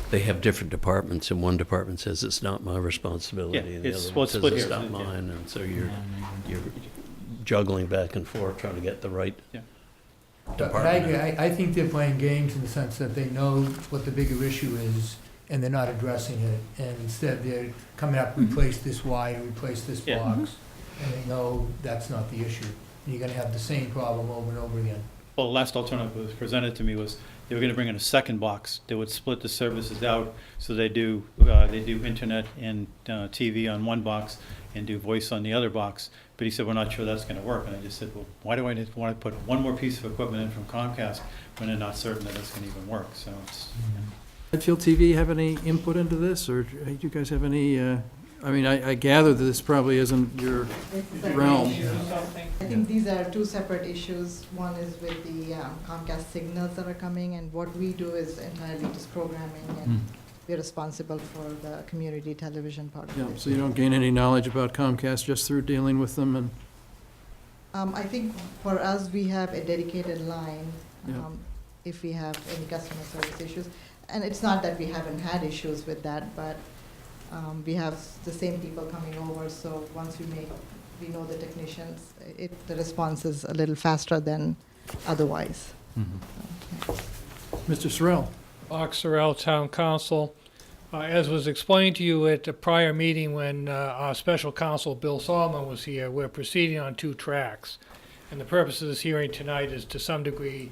they have different departments, and one department says it's not my responsibility, Yeah, and the it's- other well, one it's says split it's here, not yeah. mine, and so you're juggling back and forth trying to get the right Yeah. But I agree, department. I think they're playing games in the sense that they know what the bigger issue is, and they're not addressing it, and instead they're coming up, replace this wire, replace this Yeah. box, and they know that's not the issue. And you're gonna have the same problem over and over again. Well, the last alternative that was presented to me was they were going to bring in a second box. They would split the services out, so they do internet and TV on one box and do voice on the other box. But he said, we're not sure that's going to work. And I just said, well, why do I want to put one more piece of equipment in from Comcast when they're not certain that it's going to even work? So it's. Medfield TV have any input into this, or do you guys have any, I gather that this probably isn't your realm. I think these are two separate issues. One is with the Comcast signals that are coming, and what we do is entirely just programming, and we're responsible for the community television part of Yeah, it. so you don't gain any knowledge about Comcast just through dealing with them, and, I think for us, we have a dedicated line Yeah. if we have any customer service issues. And it's not that we haven't had issues with that, but we have the same people coming over, so once we know the technicians, the response is a little faster than otherwise. Mr. Sorrell? Oxerell Town Council. As was explained to you at a prior meeting when our special counsel, Bill Solomon, was here, we're proceeding on 2 tracks. And the purpose of this hearing tonight is to some degree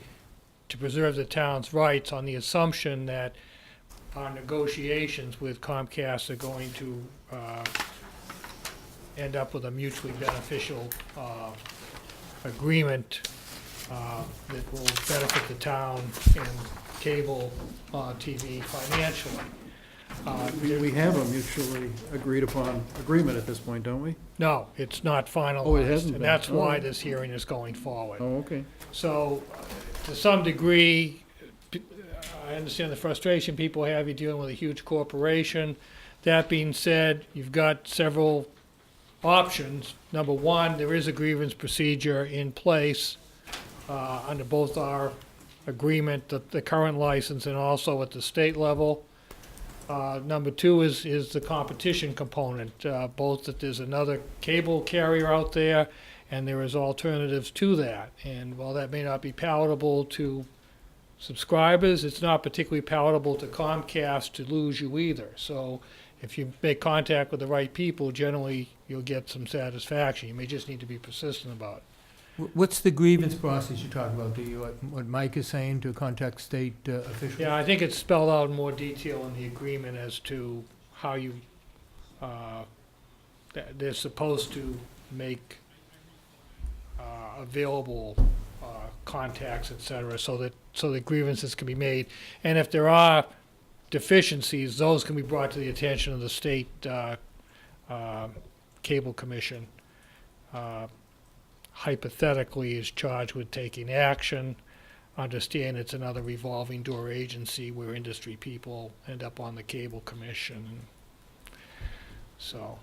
to preserve the town's rights on the assumption that our negotiations with Comcast are going to end up with a mutually beneficial agreement that will benefit the town and cable TV financially. We have a mutually agreed upon agreement at this point, don't we? No, it's not finalized. Oh, it hasn't And been. that's why Oh. this hearing is going forward. Oh, okay. So, to some degree, I understand the frustration people have. You're dealing with a huge corporation. That being said, you've got several options. Number one, there is a grievance procedure in place under both our agreement, the current license, and also at the state level. Number two is the competition component, both that there's another cable carrier out there, and there is alternatives to that. And while that may not be palatable to subscribers, it's not particularly palatable to Comcast to lose you either. So if you make contact with the right people, generally you'll get some satisfaction. You may just need to be persistent about it. What's the grievance process you're talking about? Do you, what Mike is saying, to contact state officials? Yeah, I think it's spelled out in more detail in the agreement as to how you, they're supposed to make available contacts, et cetera, so that grievances can be made. And if there are deficiencies, those can be brought to the attention of the state cable commission. Hypothetically is charged with taking action. Understand it's another revolving door agency where industry people end up on the cable commission. So,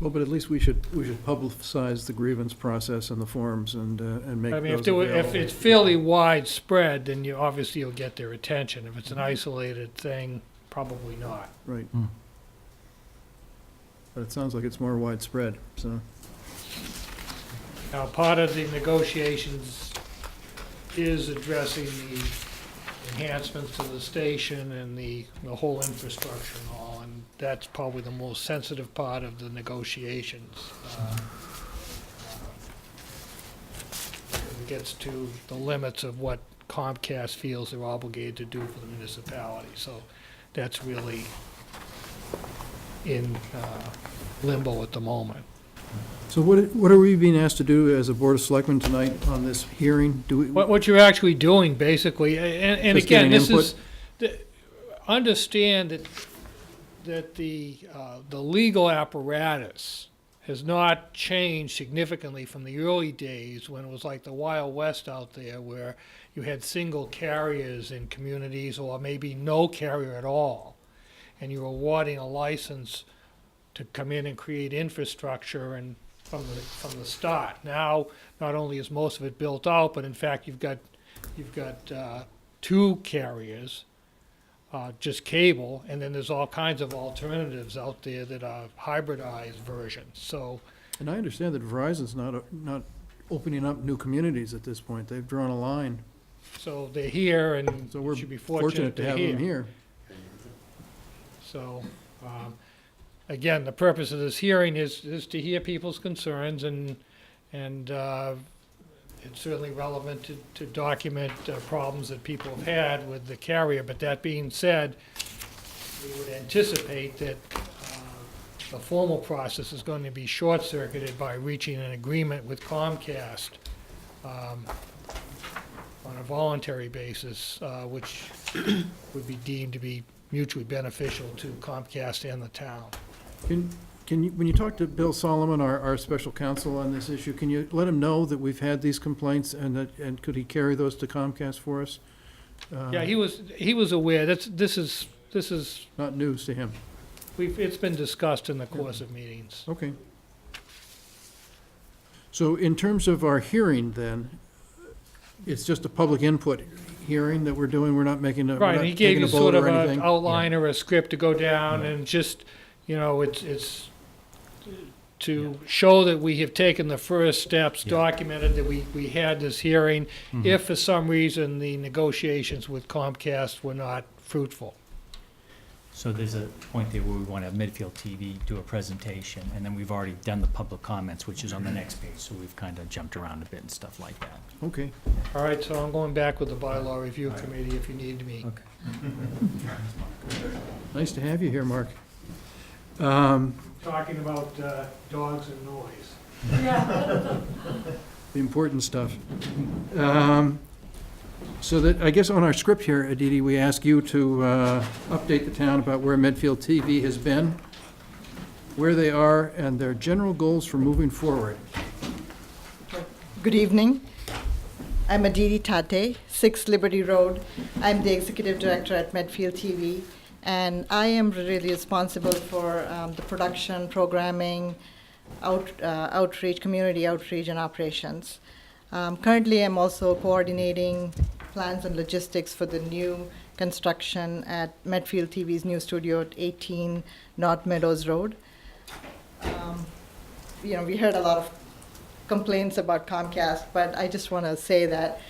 Well, but at least we should publicize the grievance process and the forms and make I mean, those available. if it's fairly widespread, then obviously you'll get their attention. If it's an isolated thing, probably not. Right. But it sounds like it's more widespread, so. Now, part of the negotiations is addressing the enhancements to the station and the whole infrastructure and all, and that's probably the most sensitive part of the negotiations. It gets to the limits of what Comcast feels they're obligated to do for the municipality, so that's really in limbo at the moment. So what are we being asked to do as a Board of Selectmen tonight on this hearing? Do we? What you're actually doing, basically, and Just again, getting this input? is, understand that the legal apparatus has not changed significantly from the early days when it was like the Wild West out there, where you had single carriers in communities, or maybe no carrier at all, and you were awarding a license to come in and create infrastructure and from the start. Now, not only is most of it built out, but in fact you've got two carriers, just cable, and then there's all kinds of alternatives out there that are hybridized versions. So, And I understand that Verizon's not opening up new communities at this point. They've drawn a line. so they're here, and So we're you should be fortunate to they're have them here. So, again, the purpose of this hearing is to hear people's concerns, and it's certainly relevant to document problems that people have had with the carrier. But that being said, we would anticipate that the formal process is going to be short-circuited by reaching an agreement with Comcast on a voluntary basis, which would be deemed to be mutually beneficial to Comcast and the town. Can you, when you talk to Bill Solomon, our special counsel on this issue, can you let him know that we've had these complaints and could he carry those to Comcast for us? Yeah, he was aware. This is Not news to him. it's been discussed in the course of meetings. Okay. So in terms of our hearing then, it's just a public input hearing that we're doing? We're not making a, we're Right, not and he gave taking you a vote sort of or an anything? outline or a script to go down, and just, it's to show that we have taken the first steps, documented that we had this hearing, if for some reason the negotiations with Comcast were not fruitful. So there's a point there where we want to have Medfield TV do a presentation, and then we've already done the public comments, which is on the next page, so we've kind of jumped around a bit and stuff like that. Okay. All right, so I'm going back with the bylaw review committee if you need me. Nice to have you here, Mark. Talking about dogs and noise. The important stuff. So that, I guess on our script here, Aditi, we ask you to update the town about where Medfield TV has been, where they are, and their general goals for moving forward. Good evening. I'm Aditi Tate, 6 Liberty Road. I'm the executive director at Medfield TV, and I am really responsible for the production, programming, outreach, community outreach, and operations. Currently, I'm also coordinating plans and logistics for the new construction at Medfield TV's new studio at 18 North Meadows Road. We heard a lot of complaints about Comcast, but I just want to say that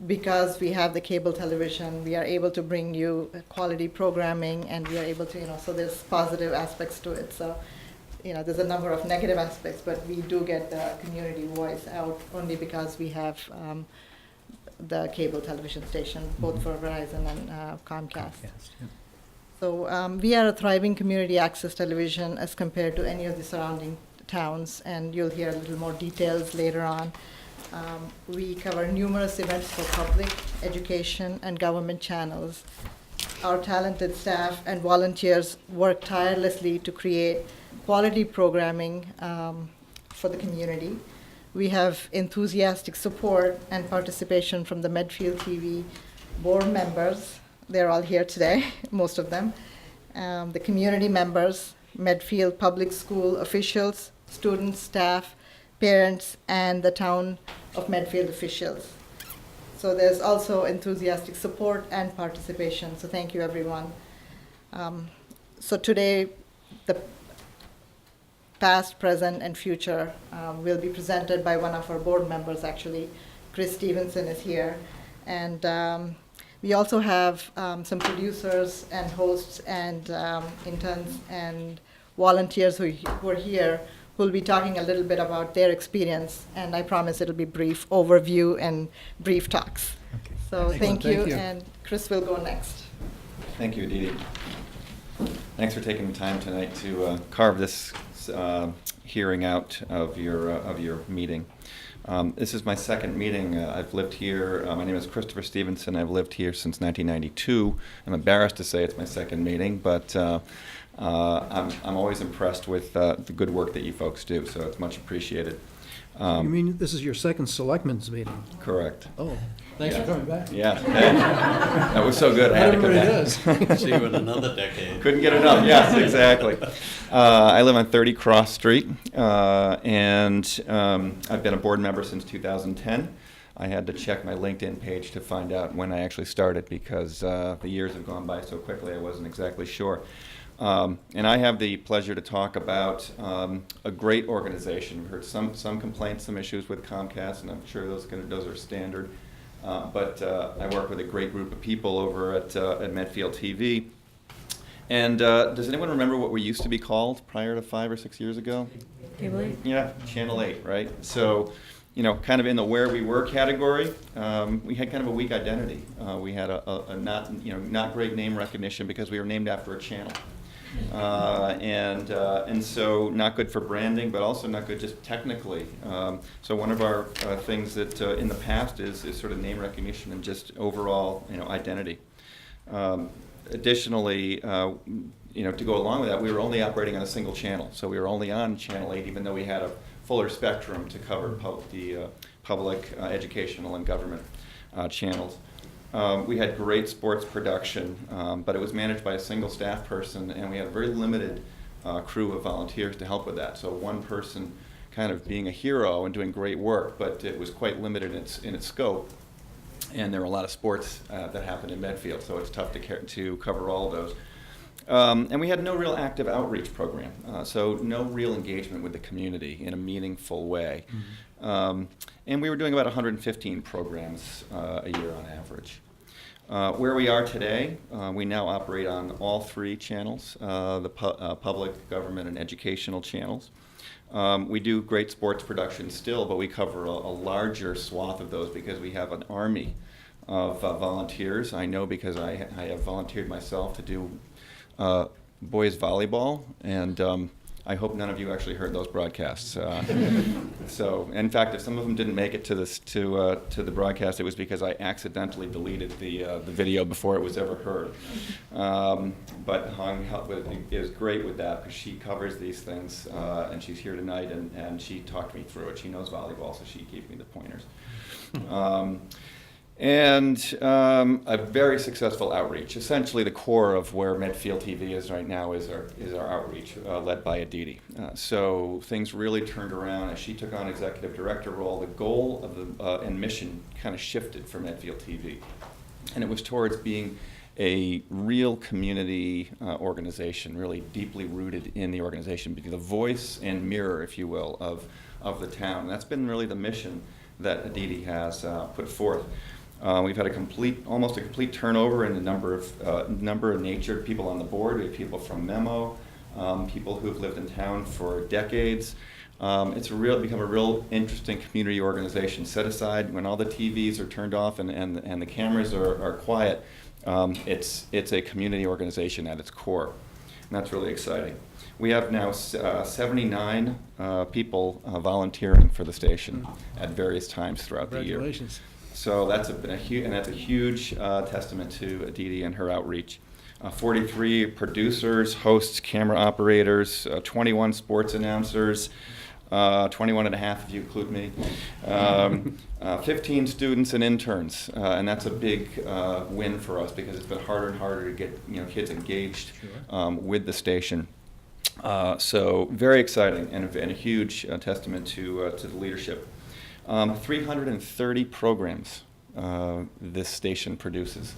because we have the cable television, we are able to bring you quality programming, and we are able to, so there's positive aspects to it. So, there's a number of negative aspects, but we do get the community voice out only because we have the cable television station, both for Verizon and Comcast. So we are a thriving community access television as compared to any of the surrounding towns, and you'll hear a little more details later on. We cover numerous events for public, education, and government channels. Our talented staff and volunteers work tirelessly to create quality programming for the community. We have enthusiastic support and participation from the Medfield TV board members. They're all here today, most of them. The community members, Medfield Public School officials, students, staff, parents, and the town of Medfield officials. So there's also enthusiastic support and participation. So thank you, everyone. So today, the past, present, and future will be presented by one of our board members, actually. Chris Stevenson is here. And we also have some producers and hosts and interns and volunteers who are here who will be talking a little bit about their experience. And I promise it'll be brief overview and brief talks. Okay. So thank you, Thank you. and Chris will go next. Thank you, Aditi. Thanks for taking the time tonight to carve this hearing out of your meeting. This is my second meeting. I've lived here. My name is Christopher Stevenson. I've lived here since 1992. I'm embarrassed to say it's my second meeting, but I'm always impressed with the good work that you folks do, so it's much appreciated. You mean this is your second selectmen's meeting? Correct. Oh, thanks for coming back. Yeah, that was so good. I had to come back. See you in another decade. Couldn't get enough. Yes, exactly. I live on 30 Cross Street, and I've been a board member since 2010. I had to check my LinkedIn page to find out when I actually started because the years have gone by so quickly I wasn't exactly sure. And I have the pleasure to talk about a great organization. We've heard some complaints, some issues with Comcast, and I'm sure those are standard. But I work with a great group of people over at Medfield TV. And does anyone remember what we used to be called prior to 5 or 6 years ago? Cable 8? Yeah, Channel 8, right? So, kind of in the where we were category, we had kind of a weak identity. We had a not great name recognition because we were named after a channel. And so not good for branding, but also not good just technically. So one of our things that in the past is sort of name recognition and just overall identity. Additionally, to go along with that, we were only operating on a single channel. So we were only on Channel 8, even though we had a fuller spectrum to cover the public, educational, and government channels. We had great sports production, but it was managed by a single staff person, and we had a very limited crew of volunteers to help with that. So one person kind of being a hero and doing great work, but it was quite limited in its scope. And there were a lot of sports that happened in Medfield, so it's tough to cover all of those. And we had no real active outreach program, so no real engagement with the community in a meaningful way. Mm-hmm. And we were doing about 115 programs a year on average. Where we are today, we now operate on all 3 channels, the public, government, and educational channels. We do great sports production still, but we cover a larger swath of those because we have an army of volunteers. I know because I have volunteered myself to do boys volleyball, and I hope none of you actually heard those broadcasts. So, in fact, if some of them didn't make it to the broadcast, it was because I accidentally deleted the video before it was ever heard. But Hung is great with that because she covers these things, and she's here tonight, and she talked me through it. She knows volleyball, so she gave me the pointers. And a very successful outreach. Essentially, the core of where Medfield TV is right now is our outreach, led by Aditi. So things really turned around as she took on executive director role. The goal of the and mission kind of shifted for Medfield TV, and it was towards being a real community organization, really deeply rooted in the organization, being the voice and mirror, if you will, of the town. And that's been really the mission that Aditi has put forth. We've had almost a complete turnover in the number of nature people on the board. We have people from Memo, people who've lived in town for decades. It's become a real interesting community organization. Set aside when all the TVs are turned off and the cameras are quiet, it's a community organization at its core, and that's really exciting. We have now 79 people volunteering for the station at various times throughout the year. Congratulations. So that's been a huge testament to Aditi and her outreach. 43 producers, hosts, camera operators, 21 sports announcers, 21 and a half if you include me, 15 students and interns, and that's a big win for us because it's been harder and harder to get kids engaged with the station. So very exciting and a huge testament to the leadership. 330 programs this station produces.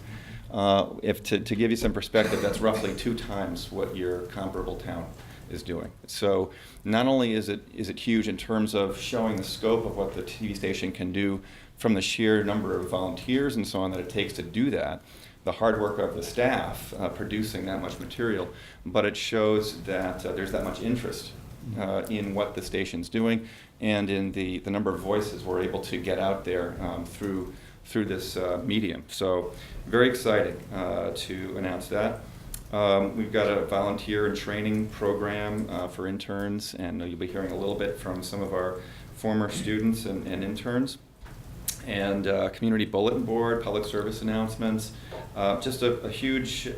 To give you some perspective, that's roughly 2 times what your comparable town is doing. So not only is it huge in terms of showing the scope of what the TV station can do from the sheer number of volunteers and so on that it takes to do that, the hard work of the staff producing that much material, but it shows that there's that much interest in what the station's doing and in the number of voices we're able to get out there through this medium. So very exciting to announce that. We've got a volunteer and training program for interns, and you'll be hearing a little bit from some of our former students and interns. And community bulletin board, public service announcements, just a huge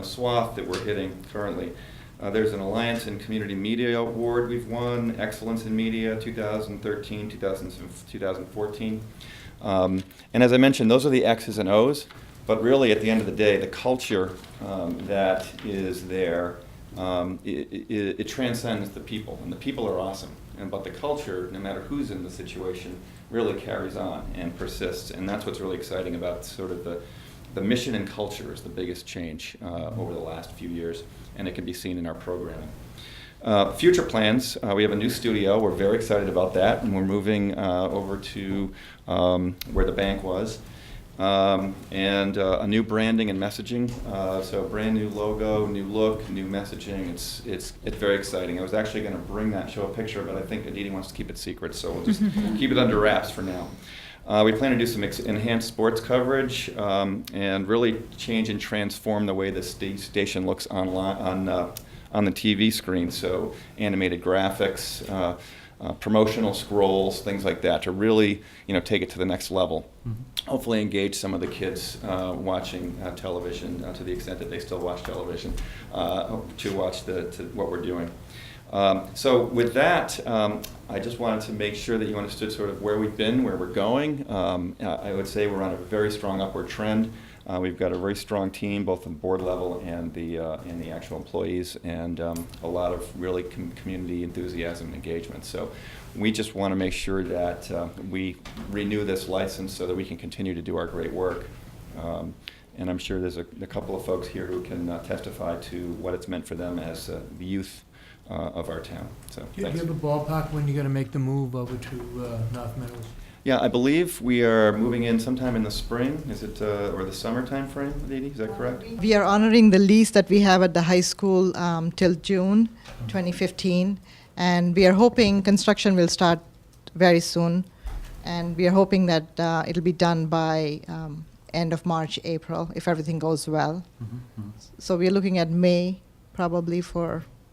swath that we're hitting currently. There's an Alliance in Community Media Award we've won, Excellence in Media 2013, 2014. And as I mentioned, those are the X's and O's, but really at the end of the day, the culture that is there, it transcends the people, and the people are awesome. But the culture, no matter who's in the situation, really carries on and persists, and that's what's really exciting about sort of the mission and culture is the biggest change over the last few years, and it can be seen in our programming. Future plans, we have a new studio. We're very excited about that, and we're moving over to where the bank was. And a new branding and messaging, so a brand new logo, new look, new messaging. It's very exciting. I was actually going to show a picture, but I think Aditi wants to keep it secret, so we'll just keep it under wraps for now. We plan to do some enhanced sports coverage and really change and transform the way the station looks online on the TV screen. So animated graphics, promotional scrolls, things like that, to really take it to the next level. Hopefully engage some of the kids watching television to the extent that they still watch television to watch what we're doing. So with that, I just wanted to make sure that you understood sort of where we've been, where we're going. I would say we're on a very strong upward trend. We've got a very strong team, both at the board level and the actual employees, and a lot of really community enthusiasm and engagement. So we just want to make sure that we renew this license so that we can continue to do our great work. And I'm sure there's a couple of folks here who can testify to what it's meant for them as the youth of our town. So Do you thanks. have a ballpark when you're going to make the move over to North Meadows? Yeah, I believe we are moving in sometime in the spring. Is it or the summer time frame, Aditi? Is that correct? We are honoring the lease that we have at the high school till June 2015, and we are hoping construction will start very soon, and we are hoping that it'll be done by end of March, April, if everything goes well. So we're looking at May probably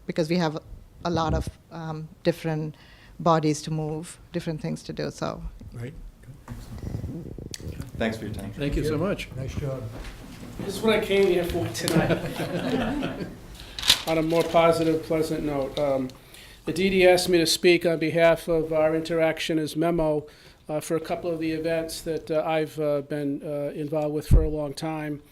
because we have a lot of different bodies to move, different things to do, so. Right? Thanks for your time. Thank you so much. Nice job. This is what I came here for tonight. On a more positive, pleasant note, the DD asked me to speak on behalf of our interaction as Memo for a couple of the events that I've been involved with for a long time.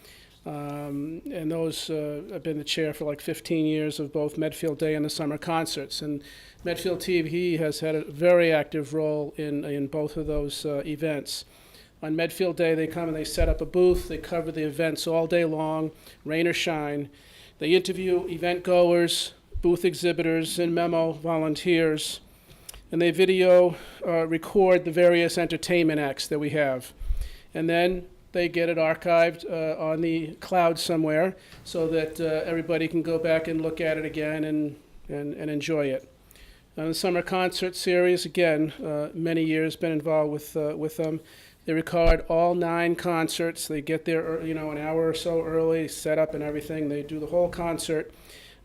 And those, I've been the chair for like 15 years of both Medfield Day and the summer concerts. And Medfield TV has had a very active role in both of those events. On Medfield Day, they come and they set up a booth. They cover the events all day long, rain or shine. They interview event goers, booth exhibitors, and Memo volunteers. And they video record the various entertainment acts that we have. And then they get it archived on the cloud somewhere so that everybody can go back and look at it again and enjoy it. On the summer concert series, again, many years been involved with them. They record all 9 concerts. They get there, an hour or so early, set up and everything. They do the whole concert.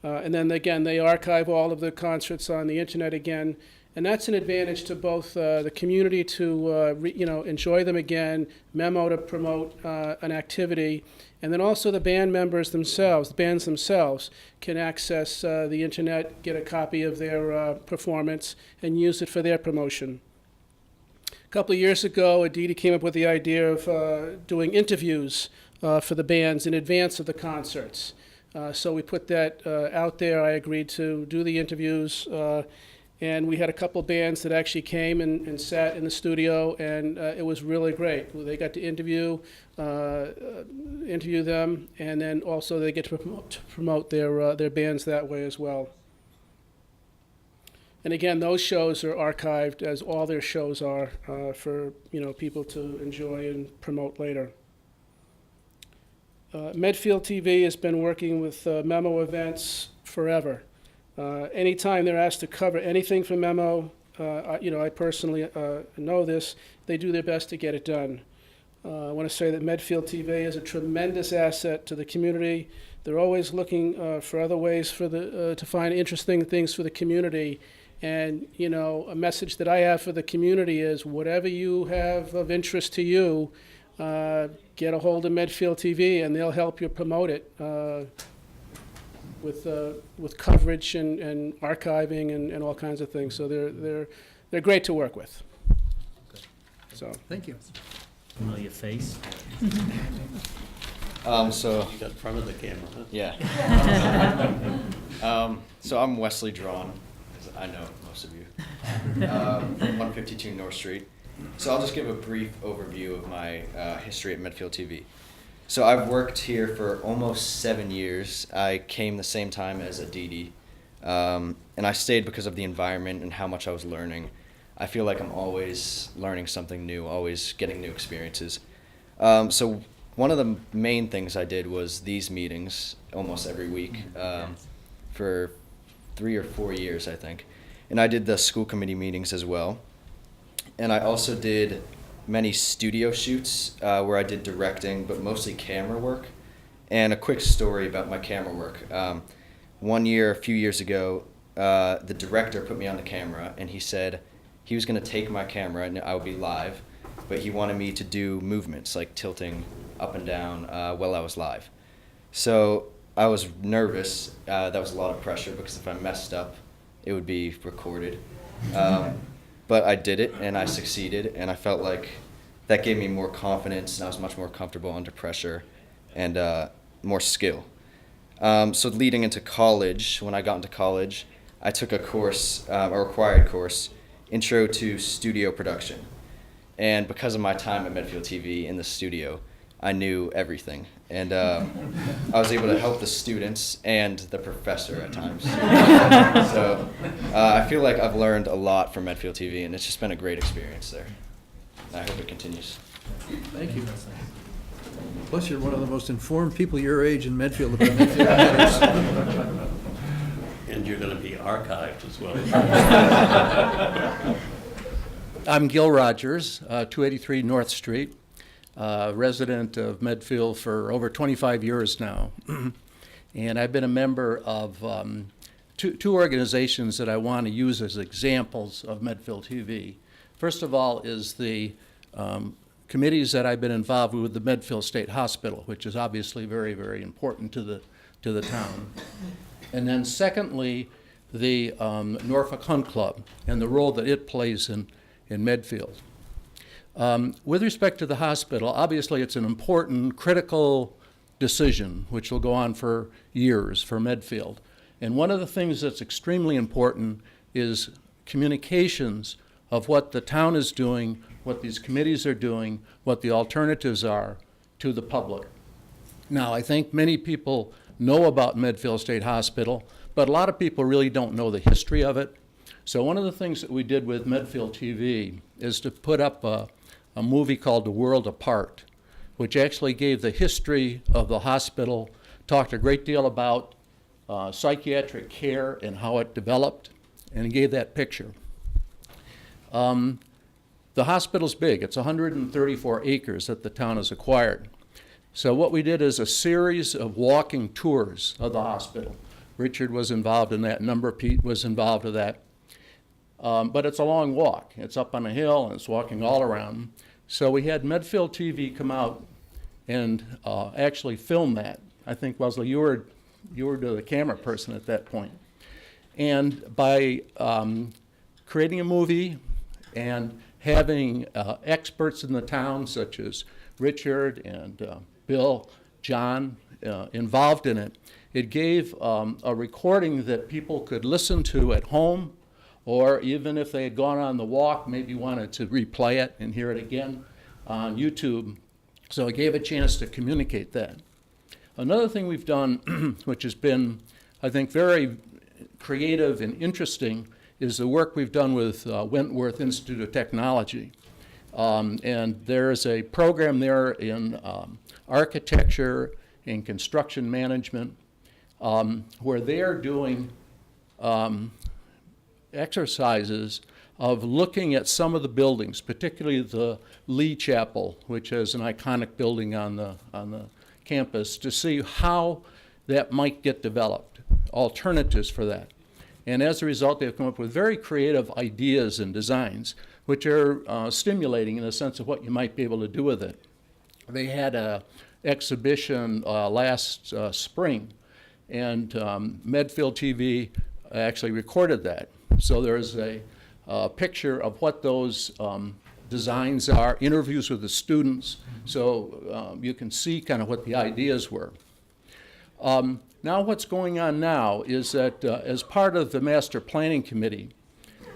And then again, they archive all of the concerts on the internet again. And that's an advantage to both the community to, enjoy them again, Memo to promote an activity, and then also the band members themselves, the bands themselves, can access the internet, get a copy of their performance, and use it for their promotion. A couple of years ago, Aditi came up with the idea of doing interviews for the bands in advance of the concerts. So we put that out there. I agreed to do the interviews. And we had a couple bands that actually came and sat in the studio, and it was really great. They got to interview them, and then also they get to promote their bands that way as well. And again, those shows are archived, as all their shows are, for people to enjoy and promote later. Medfield TV has been working with Memo events forever. Anytime they're asked to cover anything from Memo, I personally know this, they do their best to get it done. I want to say that Medfield TV is a tremendous asset to the community. They're always looking for other ways to find interesting things for the community. And, a message that I have for the community is whatever you have of interest to you, get a hold of Medfield TV and they'll help you promote it. With coverage and archiving and all kinds of things. So they're great to work with. So Thank you. Familiar face. You got front of the camera, huh? Yeah. So I'm Wesley Drawn, as I know most of you, 152 North Street. So I'll just give a brief overview of my history at Medfield TV. So I've worked here for almost 7 years. I came the same time as Aditi, and I stayed because of the environment and how much I was learning. I feel like I'm always learning something new, always getting new experiences. So one of the main things I did was these meetings almost every week for 3 or 4 years, I think. And I did the school committee meetings as well. And I also did many studio shoots where I did directing, but mostly camera work. And a quick story about my camera work. One year, a few years ago, the director put me on the camera, and he said he was going to take my camera and I would be live, but he wanted me to do movements like tilting up and down while I was live. So I was nervous. That was a lot of pressure because if I messed up, it would be recorded. But I did it, and I succeeded, and I felt like that gave me more confidence, and I was much more comfortable under pressure and more skill. So leading into college, when I got into college, I took a course, a required course, Intro to Studio Production. And because of my time at Medfield TV in the studio, I knew everything. And I was able to help the students and the professor at times. So I feel like I've learned a lot from Medfield TV, and it's just been a great experience there. I hope it continues. Thank you. Plus, you're one of the most informed people your age in Medfield about Medfield matters. And you're going to be archived as well. I'm Gil Rogers, 283 North Street, resident of Medfield for over 25 years now. And I've been a member of two organizations that I want to use as examples of Medfield TV. First of all is the committees that I've been involved with the Medfield State Hospital, which is obviously very, very important to the town. And then secondly, the Norfolk Hunt Club and the role that it plays in Medfield. With respect to the hospital, obviously it's an important, critical decision, which will go on for years for Medfield. And one of the things that's extremely important is communications of what the town is doing, what these committees are doing, what the alternatives are to the public. Now, I think many people know about Medfield State Hospital, but a lot of people really don't know the history of it. So one of the things that we did with Medfield TV is to put up a movie called The World Apart, which actually gave the history of the hospital, talked a great deal about psychiatric care and how it developed, and gave that picture. The hospital's big. It's 134 acres that the town has acquired. So what we did is a series of walking tours of the hospital. Richard was involved in that, Pete was involved with that. But it's a long walk. It's up on a hill and it's walking all around. So we had Medfield TV come out and actually film that. I think, Wesley, you were the camera person at that point. And by creating a movie and having experts in the town, such as Richard and Bill, John, involved in it, it gave a recording that people could listen to at home, or even if they had gone on the walk, maybe wanted to replay it and hear it again on YouTube. So it gave a chance to communicate that. Another thing we've done, which has been, I think, very creative and interesting, is the work we've done with Wentworth Institute of Technology. And there's a program there in architecture and construction management where they're doing exercises of looking at some of the buildings, particularly the Lee Chapel, which is an iconic building on the campus, to see how that might get developed, alternatives for that. And as a result, they've come up with very creative ideas and designs, which are stimulating in the sense of what you might be able to do with it. They had an exhibition last spring, and Medfield TV actually recorded that. So there's a picture of what those designs are, interviews with the students, so you can see kind of what the ideas were. Now what's going on now is that as part of the Master Planning Committee,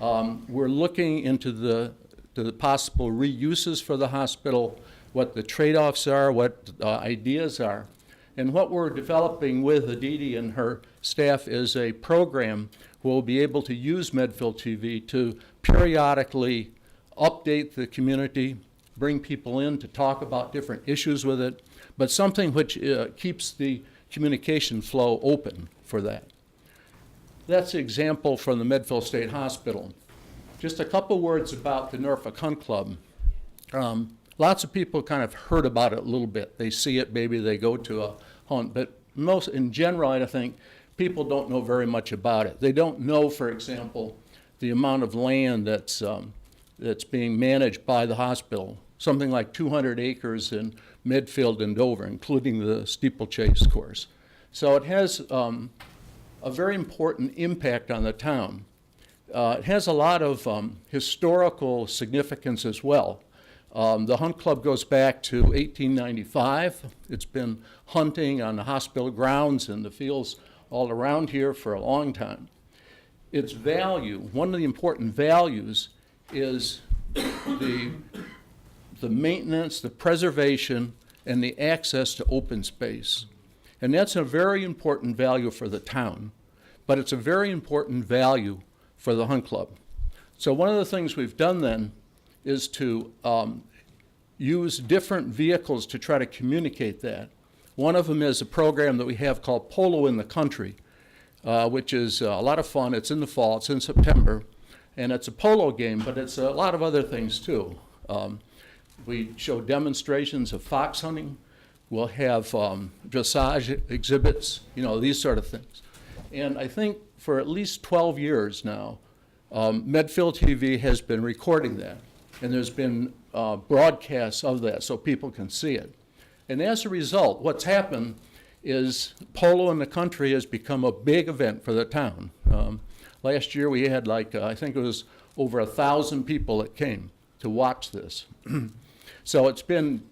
we're looking into the possible reuses for the hospital, what the trade-offs are, what ideas are. And what we're developing with Aditi and her staff is a program where we'll be able to use Medfield TV to periodically update the community, bring people in to talk about different issues with it, but something which keeps the communication flow open for that. That's an example from the Medfield State Hospital. Just a couple words about the Norfolk Hunt Club. Lots of people kind of heard about it a little bit. They see it, maybe they go to a hunt, but most, in general, I think, people don't know very much about it. They don't know, for example, the amount of land that's being managed by the hospital, something like 200 acres in Medfield and Dover, including the steeplechase course. So it has a very important impact on the town. It has a lot of historical significance as well. The Hunt Club goes back to 1895. It's been hunting on the hospital grounds and the fields all around here for a long time. Its value, one of the important values, is the maintenance, the preservation, and the access to open space. And that's a very important value for the town, but it's a very important value for the Hunt Club. So one of the things we've done then is to use different vehicles to try to communicate that. One of them is a program that we have called Polo in the Country, which is a lot of fun. It's in the fall, it's in September, and it's a polo game, but it's a lot of other things too. We show demonstrations of fox hunting. We'll have dressage exhibits, these sort of things. And I think for at least 12 years now, Medfield TV has been recording that. And there's been broadcasts of that so people can see it. And as a result, what's happened is polo in the country has become a big event for the town. Last year we had I think it was over 1,000 people that came to watch this. So it's been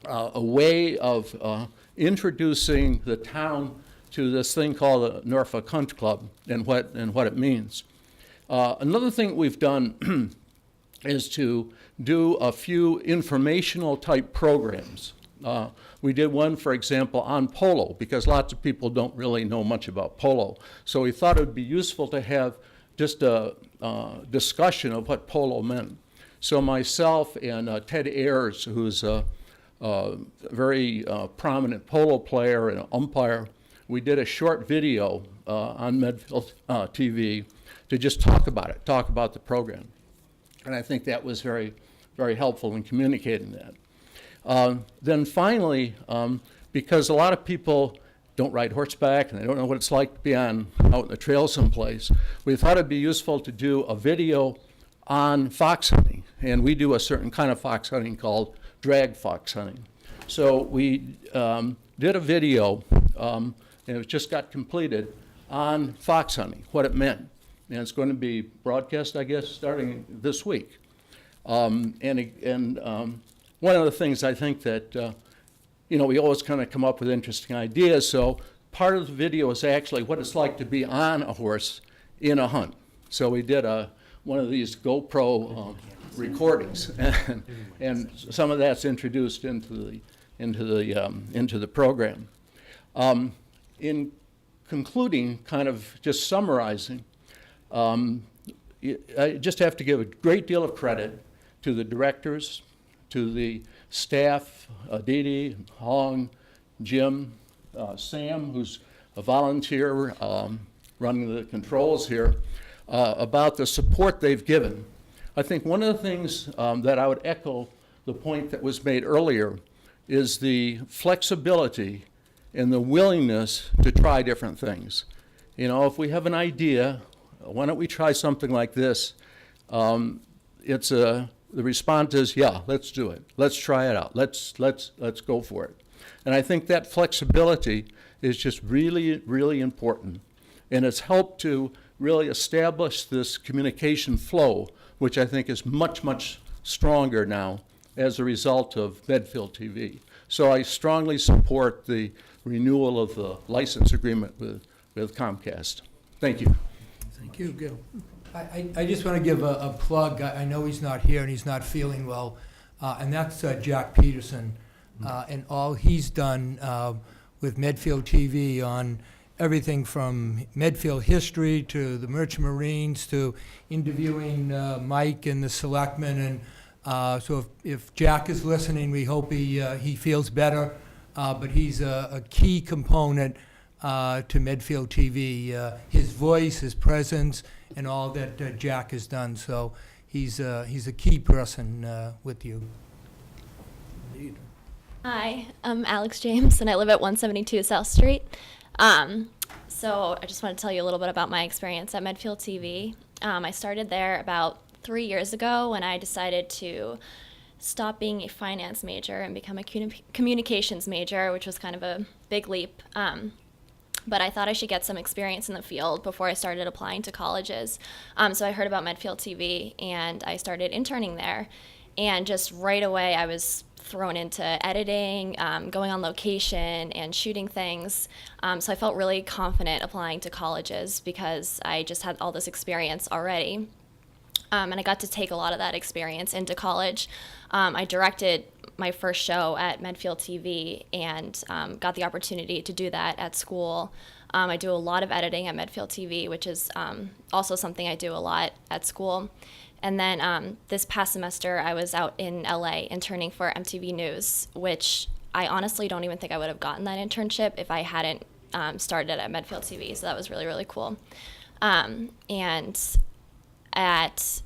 a way of introducing the town to this thing called the Norfolk Hunt Club and what it means. Another thing we've done is to do a few informational type programs. We did one, for example, on polo, because lots of people don't really know much about polo. So we thought it would be useful to have just a discussion of what polo meant. So myself and Ted Ayers, who's a very prominent polo player and umpire, we did a short video on Medfield TV to just talk about it, talk about the program. And I think that was very, very helpful in communicating that. Then finally, because a lot of people don't ride horseback and they don't know what it's like to be out in the trail someplace, we thought it'd be useful to do a video on fox hunting. And we do a certain kind of fox hunting called drag fox hunting. So we did a video, and it just got completed, on fox hunting, what it meant. And it's going to be broadcast, I guess, starting this week. One of the things I think that, we always kind of come up with interesting ideas. So part of the video is actually what it's like to be on a horse in a hunt. So we did one of these GoPro recordings, and some of that's introduced into the program. In concluding, kind of just summarizing, I just have to give a great deal of credit to the directors, to the staff, Dee Dee, Hong, Jim, Sam, who's a volunteer running the controls here, about the support they've given. I think one of the things that I would echo the point that was made earlier is the flexibility and the willingness to try different things. If we have an idea, why don't we try something like this? The response is, yeah, let's do it. Let's try it out. Let's go for it. And I think that flexibility is just really, really important. And it's helped to really establish this communication flow, which I think is much, much stronger now as a result of Medfield TV. So I strongly support the renewal of the license agreement with Comcast. Thank you. Thank you, Gil. I just want to give a plug. I know he's not here and he's not feeling well, and that's Jack Peterson and all he's done with Medfield TV on everything from Medfield history to the Merchant Marines to interviewing Mike and the selectmen. And so if Jack is listening, we hope he feels better. But he's a key component to Medfield TV. His voice, his presence, and all that Jack has done. So he's a key person with you. Indeed. Hi, I'm Alex James, and I live at 172 South Street. So I just want to tell you a little bit about my experience at Medfield TV. I started there about 3 years ago when I decided to stop being a finance major and become a communications major, which was kind of a big leap. But I thought I should get some experience in the field before I started applying to colleges. So I heard about Medfield TV, and I started interning there. And just right away, I was thrown into editing, going on location, and shooting things. So I felt really confident applying to colleges because I just had all this experience already. And I got to take a lot of that experience into college. I directed my first show at Medfield TV and got the opportunity to do that at school. I do a lot of editing at Medfield TV, which is also something I do a lot at school. And then this past semester, I was out in LA interning for MTV News, which I honestly don't even think I would have gotten that internship if I hadn't started at Medfield TV. So that was really, really cool. And at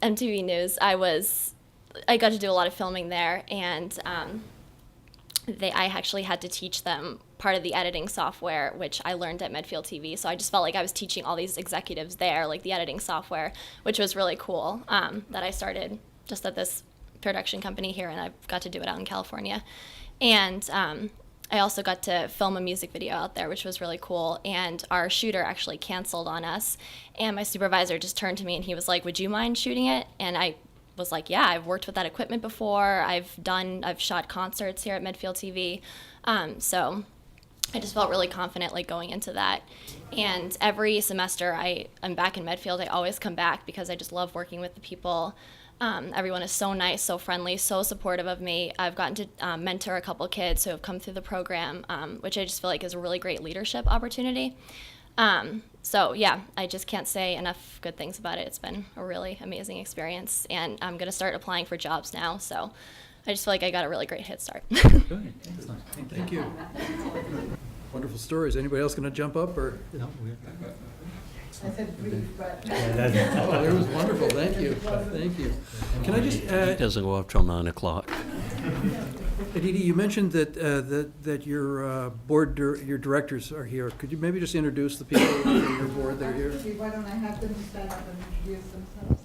MTV News, I got to do a lot of filming there, and I actually had to teach them part of the editing software, which I learned at Medfield TV. So I just felt like I was teaching all these executives there, like the editing software, which was really cool, that I started just at this production company here, and I've got to do it out in California. And I also got to film a music video out there, which was really cool. And our shooter actually canceled on us. And my supervisor just turned to me and he was like, "Would you mind shooting it?" And I was like, "Yeah, I've worked with that equipment before. I've shot concerts here at Medfield TV." So I just felt really confident like going into that. And every semester I'm back in Medfield, I always come back because I just love working with the people. Everyone is so nice, so friendly, so supportive of me. I've gotten to mentor a couple kids who have come through the program, which I just feel like is a really great leadership opportunity. So yeah, I just can't say enough good things about it. It's been a really amazing experience, and I'm going to start applying for jobs now. So I just feel like I got a really great head start. Good. Excellent. Thank you. Wonderful stories. Anybody else going to jump up or? No, we're. I said brief, but. Oh, it was wonderful. Thank you. Thank you. Can I just? It doesn't go up till 9 o'clock. Aditi, you mentioned that your your directors are here. Could you maybe just introduce the people in your board that are here? Absolutely. Why don't I have them stand up and introduce themselves?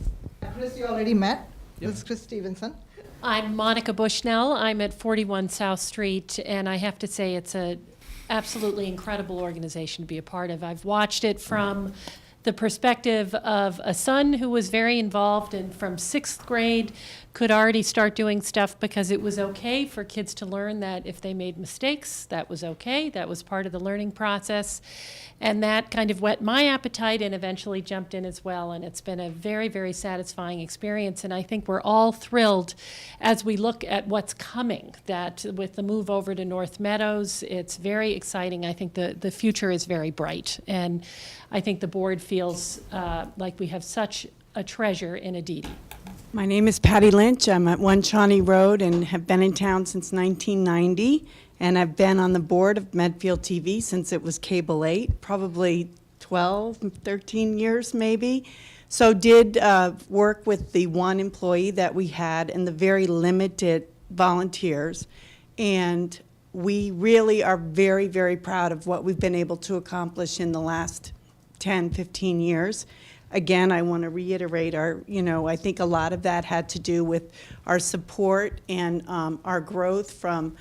Chris, you already met. Yep. This is Chris Stevenson. I'm Monica Bushnell. I'm at 41 South Street, and I have to say it's a absolutely incredible organization to be a part of. I've watched it from the perspective of a son who was very involved and from 6th grade could already start doing stuff because it was okay for kids to learn that if they made mistakes, that was okay. That was part of the learning process. And that kind of whet my appetite and eventually jumped in as well. And it's been a very, very satisfying experience. And I think we're all thrilled as we look at what's coming, that with the move over to North Meadows, it's very exciting. I think the future is very bright. And I think the board feels like we have such a treasure in Aditi. My name is Patty Lynch. I'm at 1 Shawnee Road and have been in town since 1990. And I've been on the board of Medfield TV since it was Cable 8, probably 12, 13 years maybe. So did work with the one employee that we had and the very limited volunteers. And we really are very, very proud of what we've been able to accomplish in the last 10, 15 years. Again, I want to reiterate I think a lot of that had to do with our support and our growth from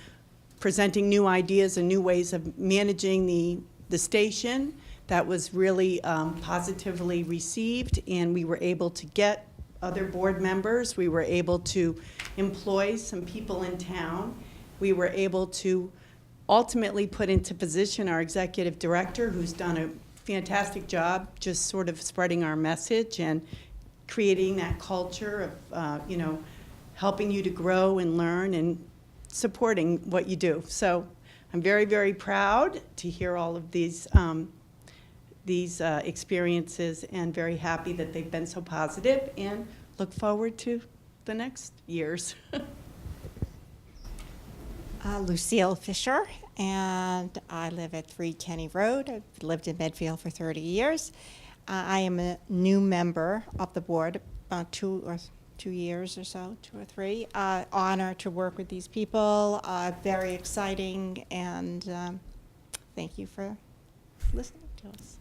presenting new ideas and new ways of managing the station. That was really positively received, and we were able to get other board members. We were able to employ some people in town. We were able to ultimately put into position our executive director, who's done a fantastic job just sort of spreading our message and creating that culture of, helping you to grow and learn and supporting what you do. So I'm very, very proud to hear all of these experiences and very happy that they've been so positive and look forward to the next years. Lucille Fisher, and I live at 3 Kenny Road. I've lived in Medfield for 30 years. I am a new member of the board, about 2 years or so, 2 or 3. Honor to work with these people, very exciting, and thank you for listening to us.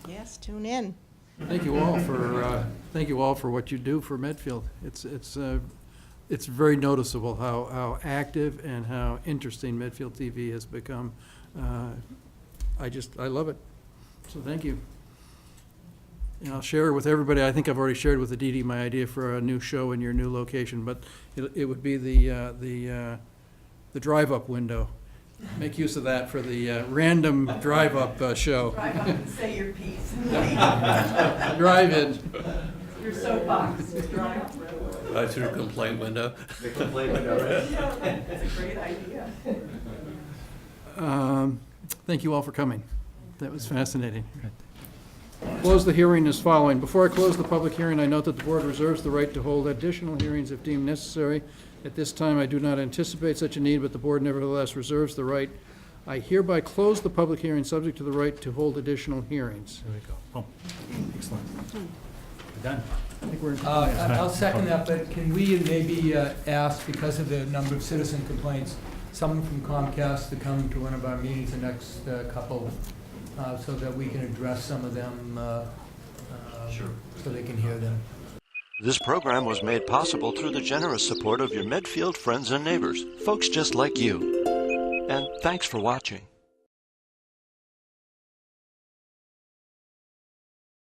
Yes, tune in. Thank you all for what you do for Medfield. It's very noticeable how active and how interesting Medfield TV has become. I love it. So thank you. And I'll share with everybody. I think I've already shared with Aditi my idea for a new show in your new location, but it would be the drive-up window. Make use of that for the random drive-up show. Drive up and say your piece. Drive-in. Your soapbox. Drive. Right through complaint window. The complaint window, right? That's a great idea. Thank you all for coming. That was fascinating. Close the hearing as following. Before I close the public hearing, I note that the board reserves the right to hold additional hearings if deemed necessary. At this time, I do not anticipate such a need, but the board nevertheless reserves the right. I hereby close the public hearing subject to the right to hold additional hearings. There we go. Boom. Excellent. We're done. I think we're in I'll second that, but can we maybe ask, because of the number of citizen complaints, someone from Comcast to come to one of our meetings the next couple, so that we can address some of them, so they can hear them. This program was made possible through the generous support of your Medfield friends and neighbors, folks just like you. And thanks for watching.